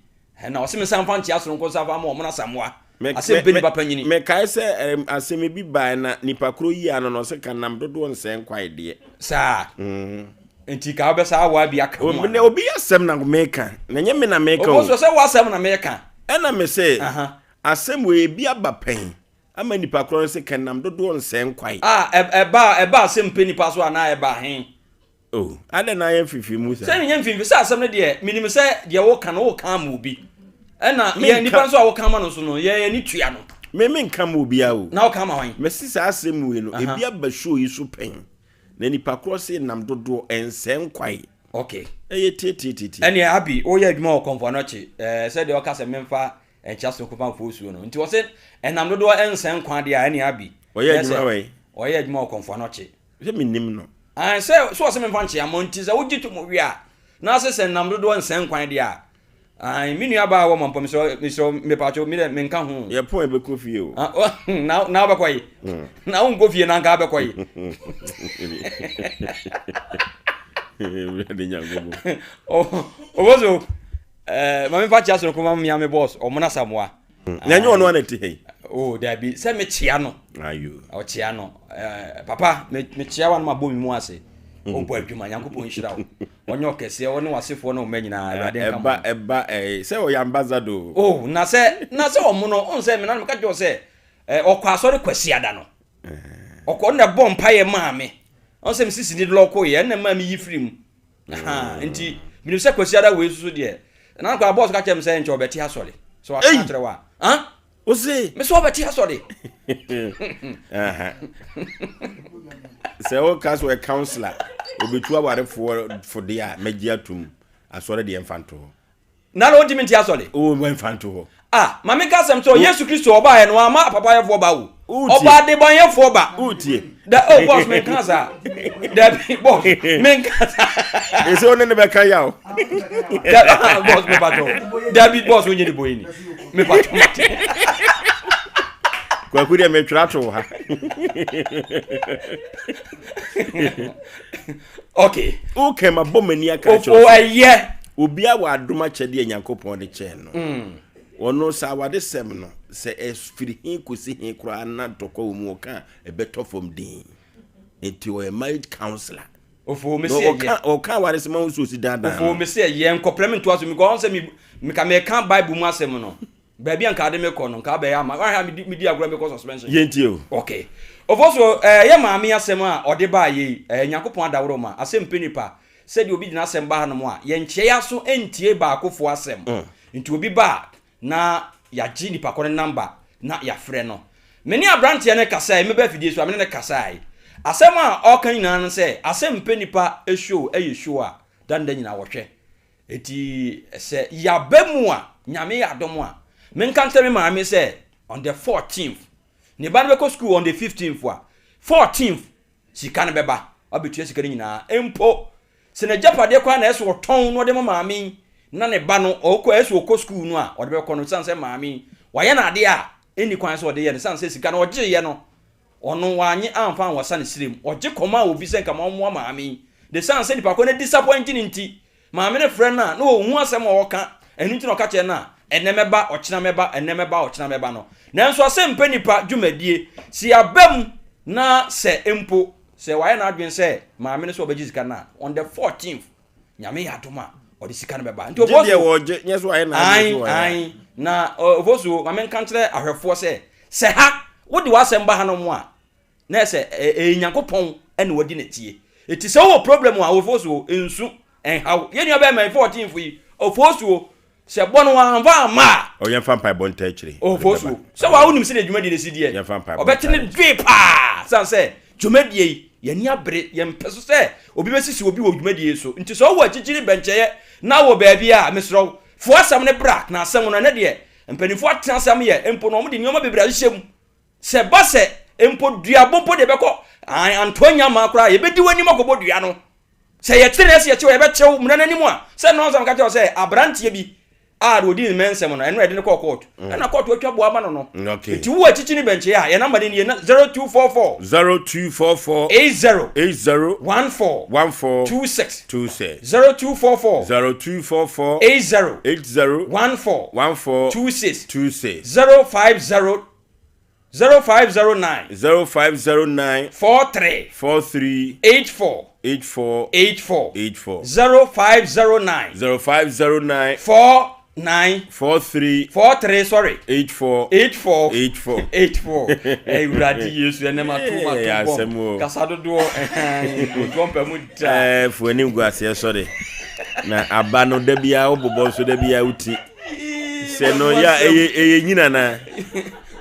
na wo se me sanfa ntia so nko safa ma o na samoa Asem Mpe Nipa panyini me kai se asem bi ba na nipa kro yi ano no se kanam dodo nsen kwai de sa enti ka be sa wa bia ka mo ne obi asem na meka na nye me na meka o so se wa asem na meka ena me se asem we bia ba pen ama nipa kro se kanam dodo nsen kwai eba Asem Mpe Nipa so ana eba hen ade na ye fifi mu se me fifi se asem ne de minim se de wo kan wo kan mu bi ena ye nipa so a wo kan ma no so no ye ni tua no me nka mu bia o na wo kan ma wan me sisa asem we no e bia ba show yi so pen na nipa cross nam dodo ensen kwai okay eye titi ene abi o ye adwuma o komfo no chi se de o ka se memfa encha so kopa Ofosuo no nti wo se enam dodo ensen kwa de a ene abi o ye adwuma we o ye adwuma o komfo no chi se minim no se so memfa nchi amonti se wo gitu mo wi a na se enam dodo ensen kwa de a ai me nua ba wo mompo me pacho me nka ho ye po e be kofie o na ba kwai na un kofie na nka ba kwai obozo mami pa chia so ko mami ame boss o mona samoa nyanyo ono na ti hei oh da bi se me chia no ayo o chia no papa me chia wa no mabo mi mu ase o bo adwuma Nyankopon nhira wo onyo kese wo ne wasefo no manyina awade nka eba se o ambassador oh na se o mo no on se me na me ka jo se okwa asori kwasi ada no okọ na bom paye maame on se me sisi ni loko ye na maame yi frim aha nti me se kwasi ada we susu de na kwa boss ka chem se nche obeti asori so wa katre wa ha Osei me so obeti asori aha se o kaso e counselor obetu aware for dia magia tum asori de enfanto na lo ntimi nti asori o enfanto mame ka sem so Yesu Kristo oba ye no ama papa ye fo ba wo oba de ban ye fo ba utie da boss me kan sa da boss me kan sa eso ne be kan ya o da boss me pato da boss onye ni boyini me pato kwa kuri me trato ha okay ma bomani aka cho obi awa adoma chede Nyankopon de che no ono sa wade sem no se esfiri hin kosi hin kura na tokọ mu ka e beto from din enti o married counselor ofo me se o ka wade sem ma so si dada ofo me se ye complement to aso mi go on se mi ka me kan bible mu asem no ba bia nka de me ko no nka ba ya ma wa ha mi di agora me ko suspension yenti o okay ofo so ye maami asem a ode ba ye Nyankopon adawro ma Asem Mpe Nipa se di obi dina asem ba ha no mo a ye nche ya so entie ba akofo asem enti obi ba na ya ji nipa ko number na ya frɛ no meni abrantie ne kasa me ba fidie so amene ne kasa asem a okan nyina no se Asem Mpe Nipa show show a dan da nyina wohwɛ eti se ya bemu a nyame ya dom a men kan tell me maame se on the 14th ne ba no be school on the 15th wa 14th sika ne beba abetua sika ne nyina empo se na japade kwa na eso ton no de maame na ne ba no okọ eso okọ school no a ode be kọ no sanse maami waye na ade a eni kwan so ode ye ne sanse sika na oje ye no ono wanye amfa wasa ne sirem oje koma obi se nka mo maami de sanse nipa ko na disappointing nti maami ne friend na ohu asem o ka enu nti no ka che na enemeba ochina meba no nanso Asem Mpe Nipa dwumadie si abam na se empo se waye na adwen se maami ne so obeji sika na on the 14th nyame ya doma or the sika beba nti oboso yes why na ai na oboso mamen kantre ahwefo se ha wo de wasem ba ha no mo a na se Nyankopon ene wodi na tie eti se wo problem a oboso ensu enhaw ye nua be man 14 fu yi oboso se bono wa anva ma o ye fampa bonta achire oboso se wa wonim se de dwumadi ne sidie ye fampa obetene dwe pa san se dwumadi ye ni abre ye mpeso se obi besisi obi wo dwumadi so nti so wo achichiri bencheye na wo baabi a mesro fo asam ne brak na asam no ne de mpanifo atena asam ye empo no mo de nyoma bebra hyem se ba se empo dua bompo de beko antonya ma kra ye bedi wani makobo dua no se ye tene se ye che ye be chew mna nani mu a se no nsam ka che se abrantie bi a do di mensem no eno e de ne court na court atwa bo ama no okay ti wo achichi ni benche ya ye number ni 0244 80 14 26 0244 80 14 26 0509 0509 43 84 0509 43 sorry 84 eh uradi yesu ene matuma to kasado do gompa mu ta fuani ngwase sorry na abano da bia obobo so da bia uti se no ya eye nyina na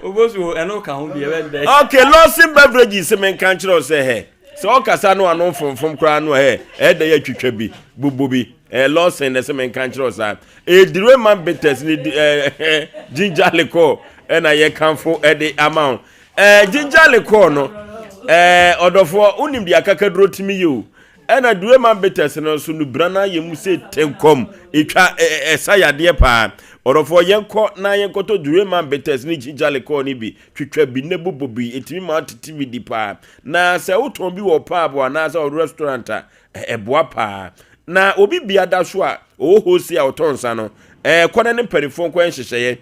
oboso eno ka ho bia be okay losing beverages men kan kire o se he se o kasa no anon fomfom kra no he e da ya twitwa bi bubu bi losing na se men kan kire o sa dire man betes ni ginger liquor na ye kanfo the amount ginger liquor no odofo unim dia kakaduro timi yo ena dure man betes no so no brana ye mu se tenkom etwa esa yade pa orofo yenko na yenko to dure man betes ni jijale ko ni bi twetwa bi ne bobobi etimi ma tv di pa na se woton bi wo pa abo na se restaurant eboa pa na obi bia da so a o Osei Yaw Otonsa no kwana ne perifon ko enhyehyeye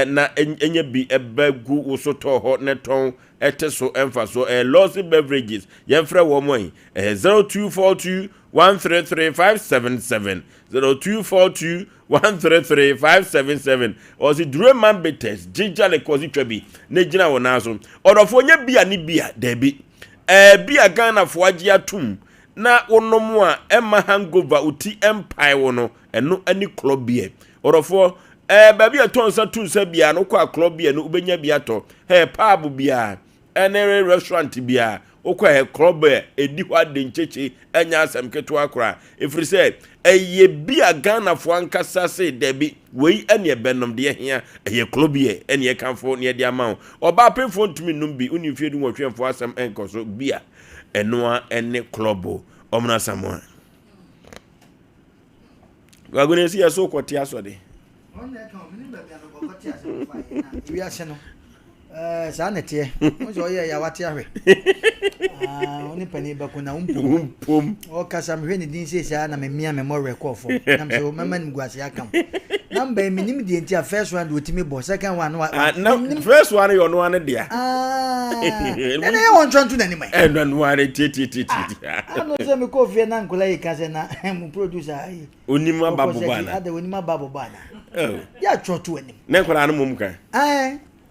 na enye bi ebagu wosoto ho ne ton eteso emfaso lossy beverages yemfre wo moy 0242133577 0242133577 ozi dreman betes jijale kozi twabi ne gina wona so odofo nya bia ni bia debi bia Ghana fo agye atum na wonomu a emma hangover uti empire wono eno ani club bia odofo baby Otonsa tunsa bia no kwa club bia no ubenya bia to pub bia ene restaurant bia okwa club edi hwa de ncheche enya asem keto akra ifri say eye bia Ghana fo ankasa se debi wei ene ebenom de hia eye club bia ene e kanfo ne de ama oba penfo ntumi num bi uni fie du nwotwemfo asem enkoso bia enoa ene club omna samwa wagone si yaso kwoti asode we are seno sanete ozo ye ya wate ahwe oni pani ba kuna umpum o kasa mhwe ni din sesa na memia memory call for na mse mama ni gwase akam number minim di enti a first one do timi bo second one no first one you no one dia ene ye won trontu na ni mai no one titi ano se me ko fie na nkola yi kase na mu producer ai onima babu bana ada onima babu bana ya chotu ani ne kwara no mum kan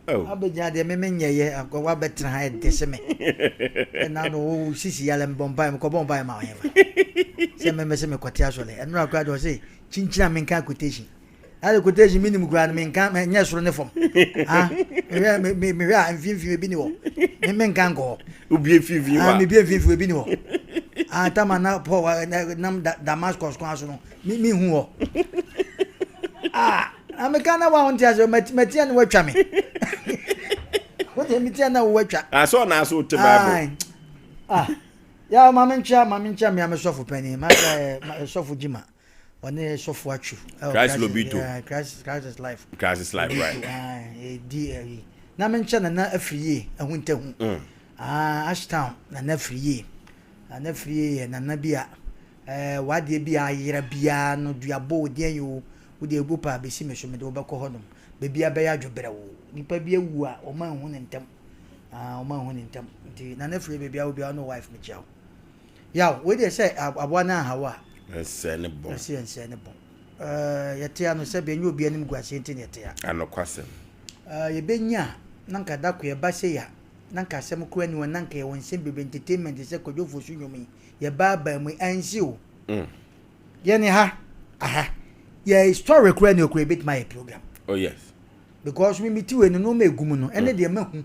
abeja de me menyeye akwa betra ha de se me na no sisi yale mbomba me ko bomba ma heva se me kwati asole enu akwa do se chinchina me nka quotation ale quotation minimum kwa me nka nya soro ne fom me ya mfimfim bi ni wo me nka ngo ubie fifi wa me bie fifi bi ni wo tama na po nam Damascus kwa so no mi hu wo amekana wa onti aso metia ni watwa me wote metia na watwa aso na aso te bible ya mamincha mi amesofu pani ma sofu jima one sofu achu Christ lobito Christ is life right na mencha na afriye ahunte hu Ashtown na afriye na bia wade bia yira bia no duabo de yo wode egu pa be si mesho me de obekọ honom be bia be ya dwobere wo nipa bia wu a o man hu ne ntem nti na free be bia wo bia no wife me chiao yaw we dey say aboa na hawa ense ne bon yete ano se be nyu obi anim guase nti ne yete ya anokwasem ye benya nanka dako ye ba se ya nanka asem ko ani won nanka ye won se be entertainment se kodwofo su nyomi ye ba mu ansi o ye ne ha story kura ni okura bit my program oh yes because we meet you no megum no ene de mahu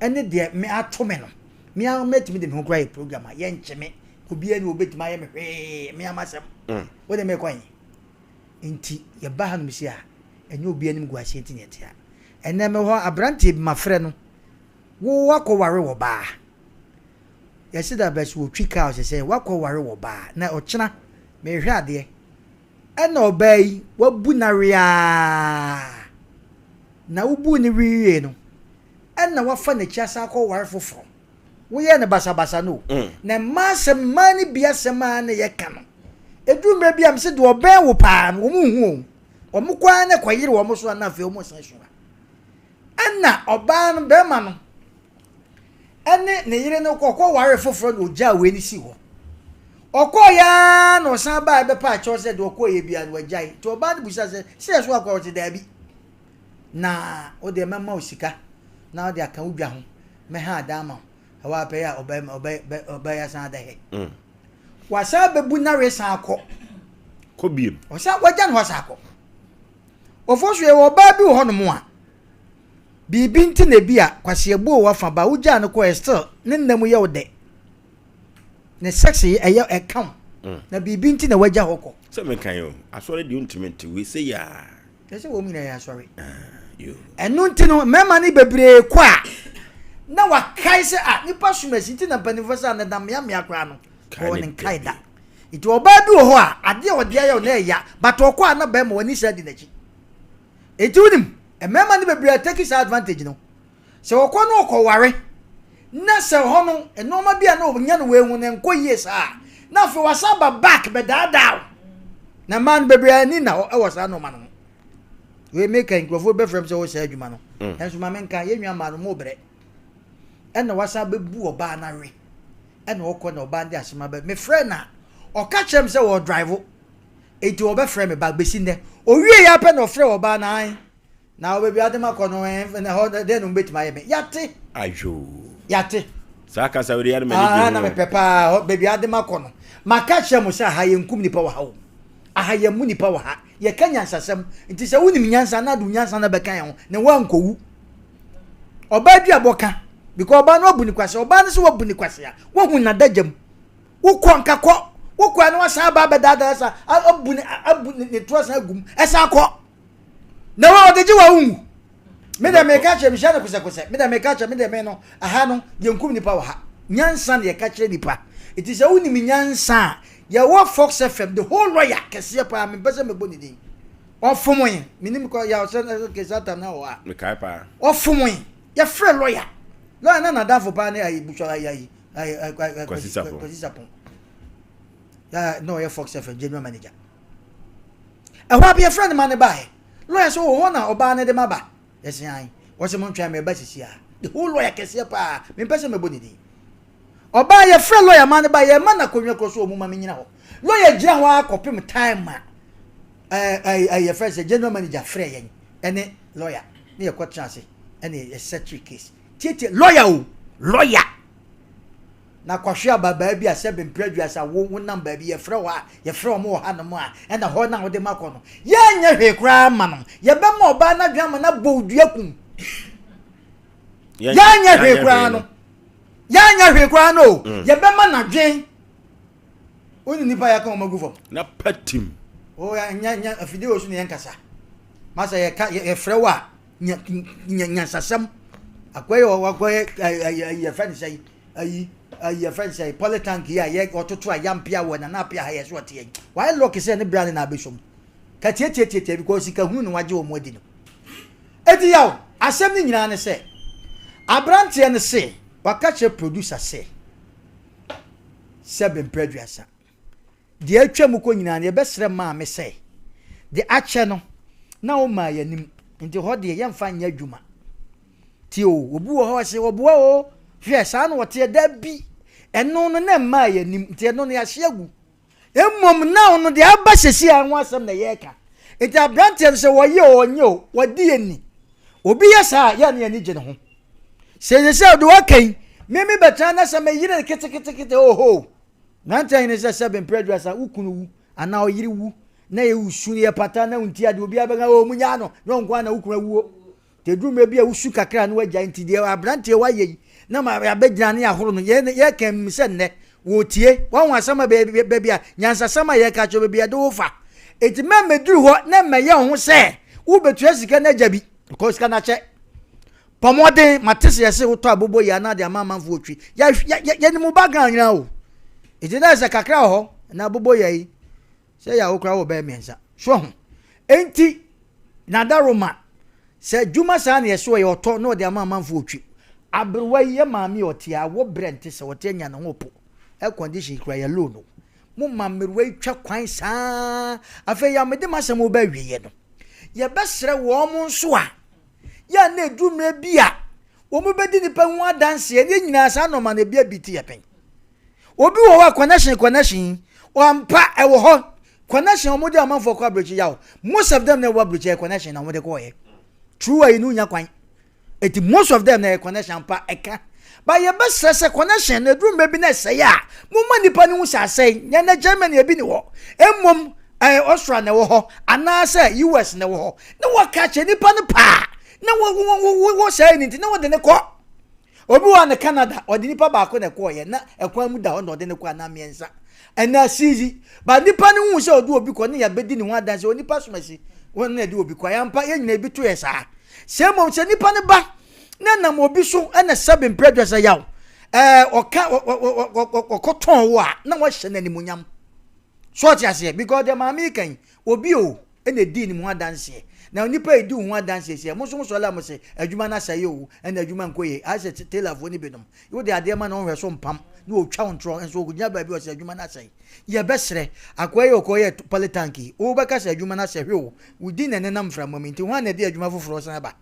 ene de me atome no me a met me de me kura program a ye ncheme obi ani obet my me hwe me amasem wo de me kwan nti ye ba ha no mi sia enye obi ani mgu ahye nti netia ene me ho abrante ma frɛ no wo wakɔware wo ba ye sida bɛs wo twika o sɛ wakɔware wo ba na ɔkyena me hwɛ ade ena obai wabu na ria na ubu ni wiye no ena wafa na chiasa akọ ware foforo wo ye ne basa no na masem mani bia sema na ye ka no edumre bia mse de obai wo pa wo mu hu o mu kwa na kwayire wo mo so na afi o mo san so ena oba no be ma no ene ne yire no kokọ ware foforo no ja we ni si ho okoya no san ba be pa cho se de okoye bia no wajai to ba de busa se so akwa o ti da bi na o de mama osika na o de aka udwa ho me ha da ma wa pe ya oba ya san da he wa sa be bu na re san akọ ko biem o sa waja no sa akọ ofosu e wo ba bi ho no mo a bibi nti na bia kwase egbo wa fa ba uja no ko still ne nnam ye wo de ne sexy eya ekam na bibi nti na waja hoko se me kan yo asore di ultimate we say ya ese wo mi na ya sorry you enu nti no mema ni bebre kwa na wa kai se nipa sumasi nti na panifosa na dam ya me akra no ko ne kaida It will bad do what I deal with the ya, but to acquire no bem when he said in the chi. It to him, a man may be take his advantage, no. So, a corner or worry. Nasa hono, and no may be an over young way when them go yes, now for was back, but that down. Na man baby, I need now, I was no man. We make a grove from so said you man. As my man can hear man more bread. And the was a boo or bannery. And walk on no band as my me friend now. Or catch him so or drive it will be frame back beside there. Or we happen or throw a banner. Now we be at the Macono and the other then bit my yate. Ajo. Yate. Saka sa uri adama ni. Ah, na me pepa baby at the Macono. Ma catch him sa ha yen kum ni pa wa. Aha ye mu ni pa wa ha. Ye kanya nsasem. Nti se woni nyansa na do nyansa na be kan ho. Ne wa nkowu. Oba dua boka. Because oba no abuni kwase. Oba no so wabuni kwase ya. Wo hu na dagam. Wo kwanka ko. Wo kwa no wasa ba dada sa. Abuni ne trosa agum. Esa ko. Na wa odeji wa hu. Me da me ka che bihia na kusekuse. Me da me ka che me da me no. Aha no ye nkum ni pa wa ha. Nyansa na ye ka che nipa. It is a woni nyansa. Yaw Fox FM the whole lawyer kese pa me bese me boni din ofomoyin minim ko ya so kese ta na wa me kai pa ofomoyin ya free lawyer na dafo pa na ayi bucho ayi kwasisapon ya no ya Fox FM general manager e wa be friend man ba he lawyer so ho na oba na de maba yes yan wo se mon twa me ba sisi a the whole lawyer kese pa me bese me boni din Oba ye friend lawyer man ba ye man akonwa kroso omu ma menyina ho lawyer gira ho akopim time ye friend say general manager free yen ene lawyer ne ye kwatra ase ene ye settle case tete lawyer na kwahwe ababa bi Asem Mpe asa wo number bi ye frɛ wa ye frɛ mo ha no mo a ena ho na wo de makɔ no ye nya hwe kra ma no ye be ma oba na dwa ma na bodua kum ye nya hwe kra no Yanya hwekwa no ye bema na dwen oni nipa ya kan magufo na patim o ya nya afide osu ne yankasa masa ye ka ye frewa nya sasam akwaye wakwaye ye friend say ayi friend say politank ya ye ototo ayampia wo na apia ha ye so te why lock say ne brand na abeshom ka tie because ka hu no waje o modi no edi yaw asem ni nyina ne say abrante ne say wakache producer say Asem Mpe Nipa de atwam ko nyina ne besre ma me say de ache no na o ma yanim nti ho de ye mfa nya adwuma ti o obu wo ho se obuwa o hwe sa no wote da bi eno no na ma yanim nti eno no ya hye agu emmom na ono de aba sesi anwo asem na ye ka nti abrante se wo ye onye o wodi ani obi ya sa ya ne ani gye ne ho se do wakai meme betana sa me yire kete oho nanta ine se Asem Mpe Nipa ukunu wu ana oyiri wu na ye usu ye pata na unti ade obi abaga o munya no no nkwa na ukunu wu te dume bia usu kakra no wagya nti de abrante wa ye na ma abegyina ne ahoro no ye kan se nne wo tie wan wasama be bia nyansa sama ye ka cho be bia de wo fa eti me duru ho na me ye ho se wo betu asika na jabi because kana che Pomode matese yese woto abobo ya na de amamanfo otwi ya ni mu bagan nyina o ejina se kakra ho na abobo ya yi se ya okra wo ba miensa so ho enti na daroma se juma sa na yeso ye oto no de amamanfo otwi abrewa ye maami oti a wo brente se wote nya na ho po e condition kra ya low no mu mamrewa twa kwan sa afa ya mede masem oba wiye no ye besre wo mu nso a ya na edumre bia wo mu bedi nipa hu adanse ye nyina sa no ma na bia biti ye pen obi wo wa connection o ampa e wo ho connection mo de amanfo kwa bridge yawo most of them na wa bridge connection na mo de ko ye true ayi nu nya kwan eti most of them na connection pa eka ba ye be stress connection na edumre bi na se ya mo ma nipa ni hu sha se nya na Germany e bi ni wo emmom Australia na wo ho ana se US na wo ho na wa ka che nipa ne pa na wo say ni na wo de ne ko obi wa na Canada o de nipa ba ko na ko ye na ekwan mu da ho na o de ne ko na miensa ena sizi ba nipa ni hu se odu obi ko ne ya bedi ni ho adanse o nipa somasi won na de obi ko ya mpa ye nyina bi to ye sa se mo se nipa ne ba na mo obi so na Asem Mpe Nipa yaw oka okoton wo a na wo hye na ni munyam so ti ase because the mama kan obi o e na di ni mu adanse na nipa e di hu adanse se mo so la mo se adwuma na saye o e na adwuma nkoye a se tailor fo ni binom yo de ade ma na hwe so mpam na o twa ontro enso ogunya ba bi o se adwuma na saye ye besre akoye okoye politanki o be ka se adwuma na se hwe o udi na nenam fra momenti ho na de adwuma foforo san ba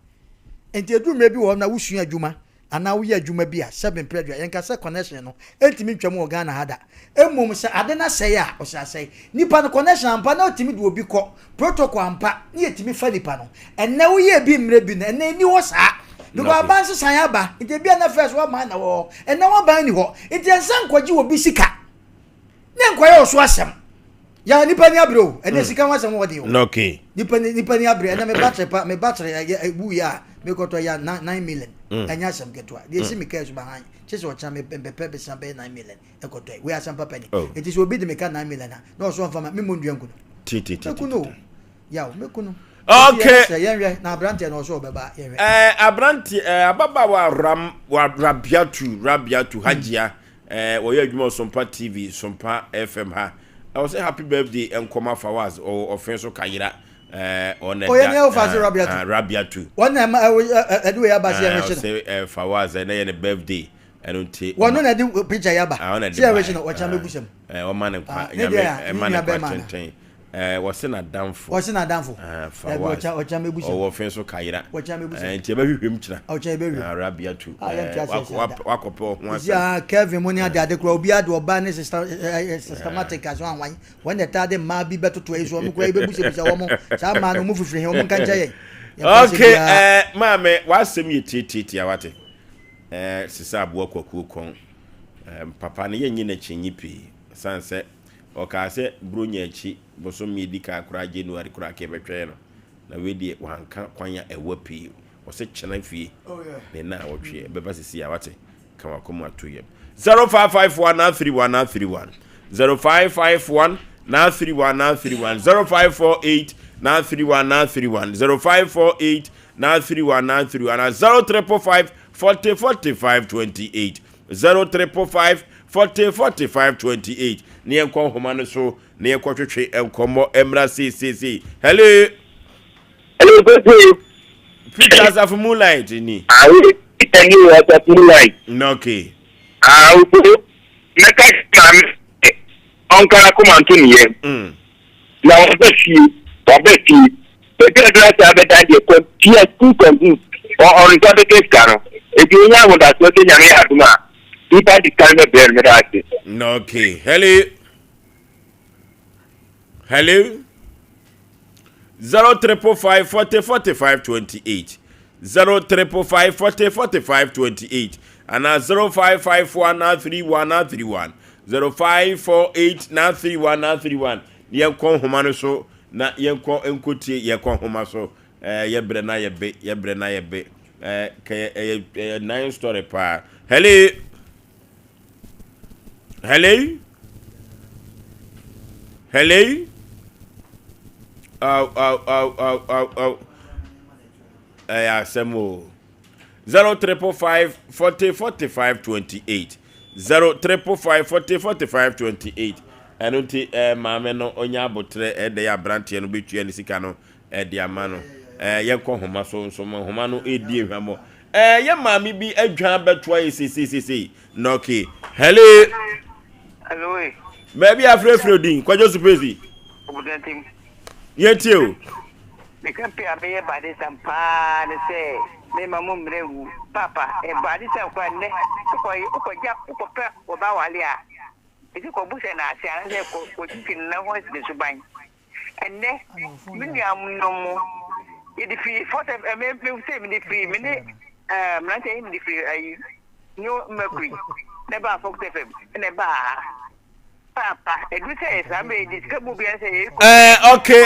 enti adwuma bi wo na wusu adwuma ana wo ye adwuma bi a 7 pedwa yenka se connection no entimi twam organ hada emum se ade na sey a o se asey nipa no connection ampa na otimi de obi ko protocol ampa na yetimi fa nipa no enne wo ye bi mre bi na enne ni wo sa dugo aban se san aba ite bia na first wa man na wo enne wo ban ni ho ite ensan kwaji obi sika ne nkwaye oso asem ya nipa ni abro enne sika wa asem wo de wo okay nipa ni abro enne me battery bu ya me koto ya 9 million anya asem ketwa de si me cash behind chese o cha me pepe be san be 9 million e koto we asem papa ni it is obi de me ka 9 million na so fama me mondu anku no kuno ya me kuno okay yenwe na abrante na so beba yenwe abrante ababa wa rabiatu hajia wo ye adwuma Sompa TV Sompa FM ha I was say happy birthday enkoma Fawaz or offenso kayira on Rabiatu one do ya ba say mention say Fawaz na ye birthday enunti one no na di picture ya ba say mention o cha megusem o man kwa ya me what's in a damfo Fawaz o cha megusem o offenso kayira enti ba hwehwem kira o cha be Rabiatu wakopo ho asa ya Kevin money ade kura obi ade oba ne systematic as one when the tade ma bi beto to ezo mo kura be buse wo mo sa ma no mo fifiri he wo kan jaye okay mame wasem ye titi awate sisa abo kwaku kon papa ne yenyi na chinyi pi sanse o ka se bronya achi boso medika kura January kura ke betwe no na we die wanka kwanya ewapi o se chena fie ne na wotwe beba sisi awate kama komu atoye 0551931931 0551 931931 0548 931931 0548 931931 0355 404528 0355 ni enko homa no so ni enko twetwe enkomo emra cc hello Peter of Moonlight ni Peter you of Moonlight okay meka mam onkara kuma antoni ye na obesi Peter glass abeta de ko tia ku kon on the case caro e bi nya wo da so ke nya ya aduma Peter di kalme ber me da okay hello 0355 404528 0355 404528 and 0551931931 0548931931 yenkon homa no so na yenkon enkotie yenkon homa so yebre na yebe ke 9 story pa hello Asem 0355 404528 0355 404528 enunti maame no onya abotre de ya brantie no betua ni sika no de amano yenko homa so nso homa no edi ehwamo ye maame bi adwan betwa yi no okay hello maybe afrefro din kwajo supezi obudantim yeti o me kan pe abeye bade sampa ne se me mamu mrewu papa e bade se kwa ne ko ja ko pe o ba wale a e ko buse na ase an se ko tin na ho se su ban enne me am no mo e di fi foto me se me di fi me ne mrante me di fi ayi no mercury ne ba Fox FM ne ba papa eduse sabe diskabu bia se okay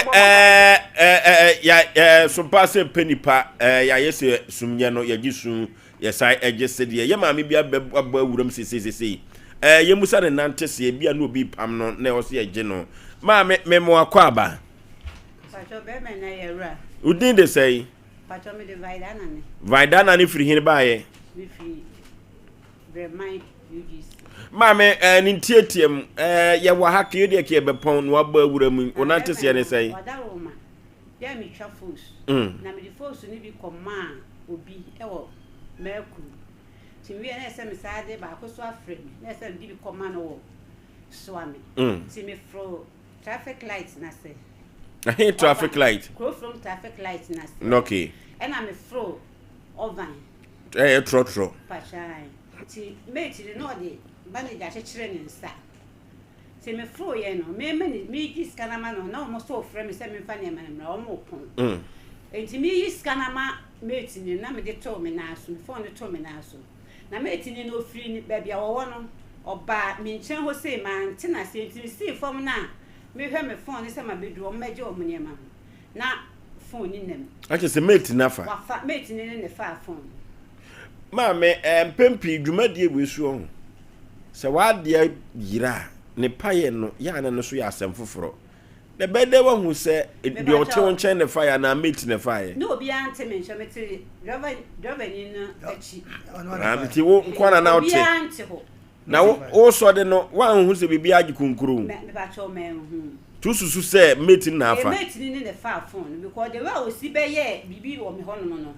ya Sompa Mpe Nipa ya yese sumye no ya gisu ya sai ejese de ya maame bia aba awuram sesesese ye musa ne nantese bia no obi pam no na o se eje no maame memo akwa aba pacho be me na yewra udin de sei pacho me de vaidana ni free hin baaye mi free be my UGC Mame nintietem ya wa haka ye de ke be pon no aba awura mu onante se ne sai wadaroma ya mi twa fos na mi fos ni bi koma obi ewo meku timi na ese mi saade ba ko so afre mi na ese bi koma no wo so ami timi fro traffic light na se na traffic light go from traffic light na se okay and am fro ovan trotro pachai ti mate no de manager chechire ni nsa se me fro ye no me gi scanama no na o mo so frɛ me se me fa ne ma o mo pon enti me yi scanama mate ni na me de to me na aso phone de to me na aso na mate ni no free ni ba bia wo no oba me nchen ho sei man ti na se enti si form na me hwɛ me phone se ma bedu o meje o munye ma na phone ni nem ake se mate na fa wa fa mate ni ne fa phone Mame mpempi dwumadie wesu ho se waade yira ne paye no ya na no so ya asem foforo de bede wa hu se de o tewo nchen ne fire na mate ne fire no obi ante me nche mete driver ni na achi anti wo nkwana na ote na wo so de no wa hu se bibia agi kunkuru me ba cho me hu tu susu se mate na afa mate ni ne fa phone because the way o si be ye bibi wo me hono no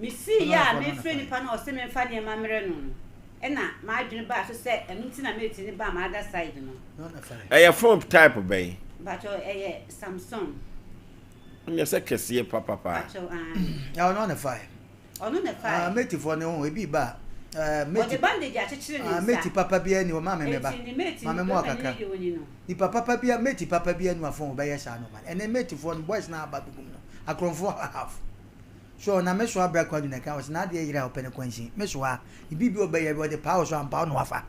mi si ya me frɛ nipa na o se me fa ne ma mere no na ma adwene ba so se enu ti na mate ni ba ma other side no your phone type bay but Samsung nya se kese papa ya no na fire ono na fire mate for ne ho ebi ba mate bandage a chechire ni mate papa bia ni o ma me ba ma me mo akaka ni papa bia mate papa bia ni afon ba ye sha no man ene mate for boys na aba bugum no akronfo half so na me so abra kwadu na ka was na de yira open kwanshi me so a bibi obaye be de power so ampa no afa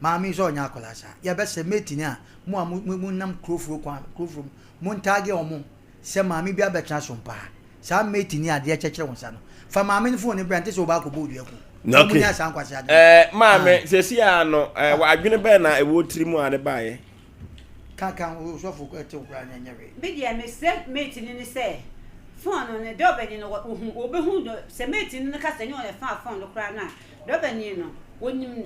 ma mi so nya akola sha ya be se mate ni a mu nam krofro mu ntage omo se ma mi bia be tra so mpa sa mate ni ade chechire wonsa no fa ma mi phone ni brand so ba ko bodu eku no ma me se si ano wa adwene be na e wo tiri mu ade baaye kaka o so fo ko te okura nya nyere be dia me se mate ni se phone ne dobeni no obehu do se mate ni ka se ni o le phone no kra na dobeni no wonim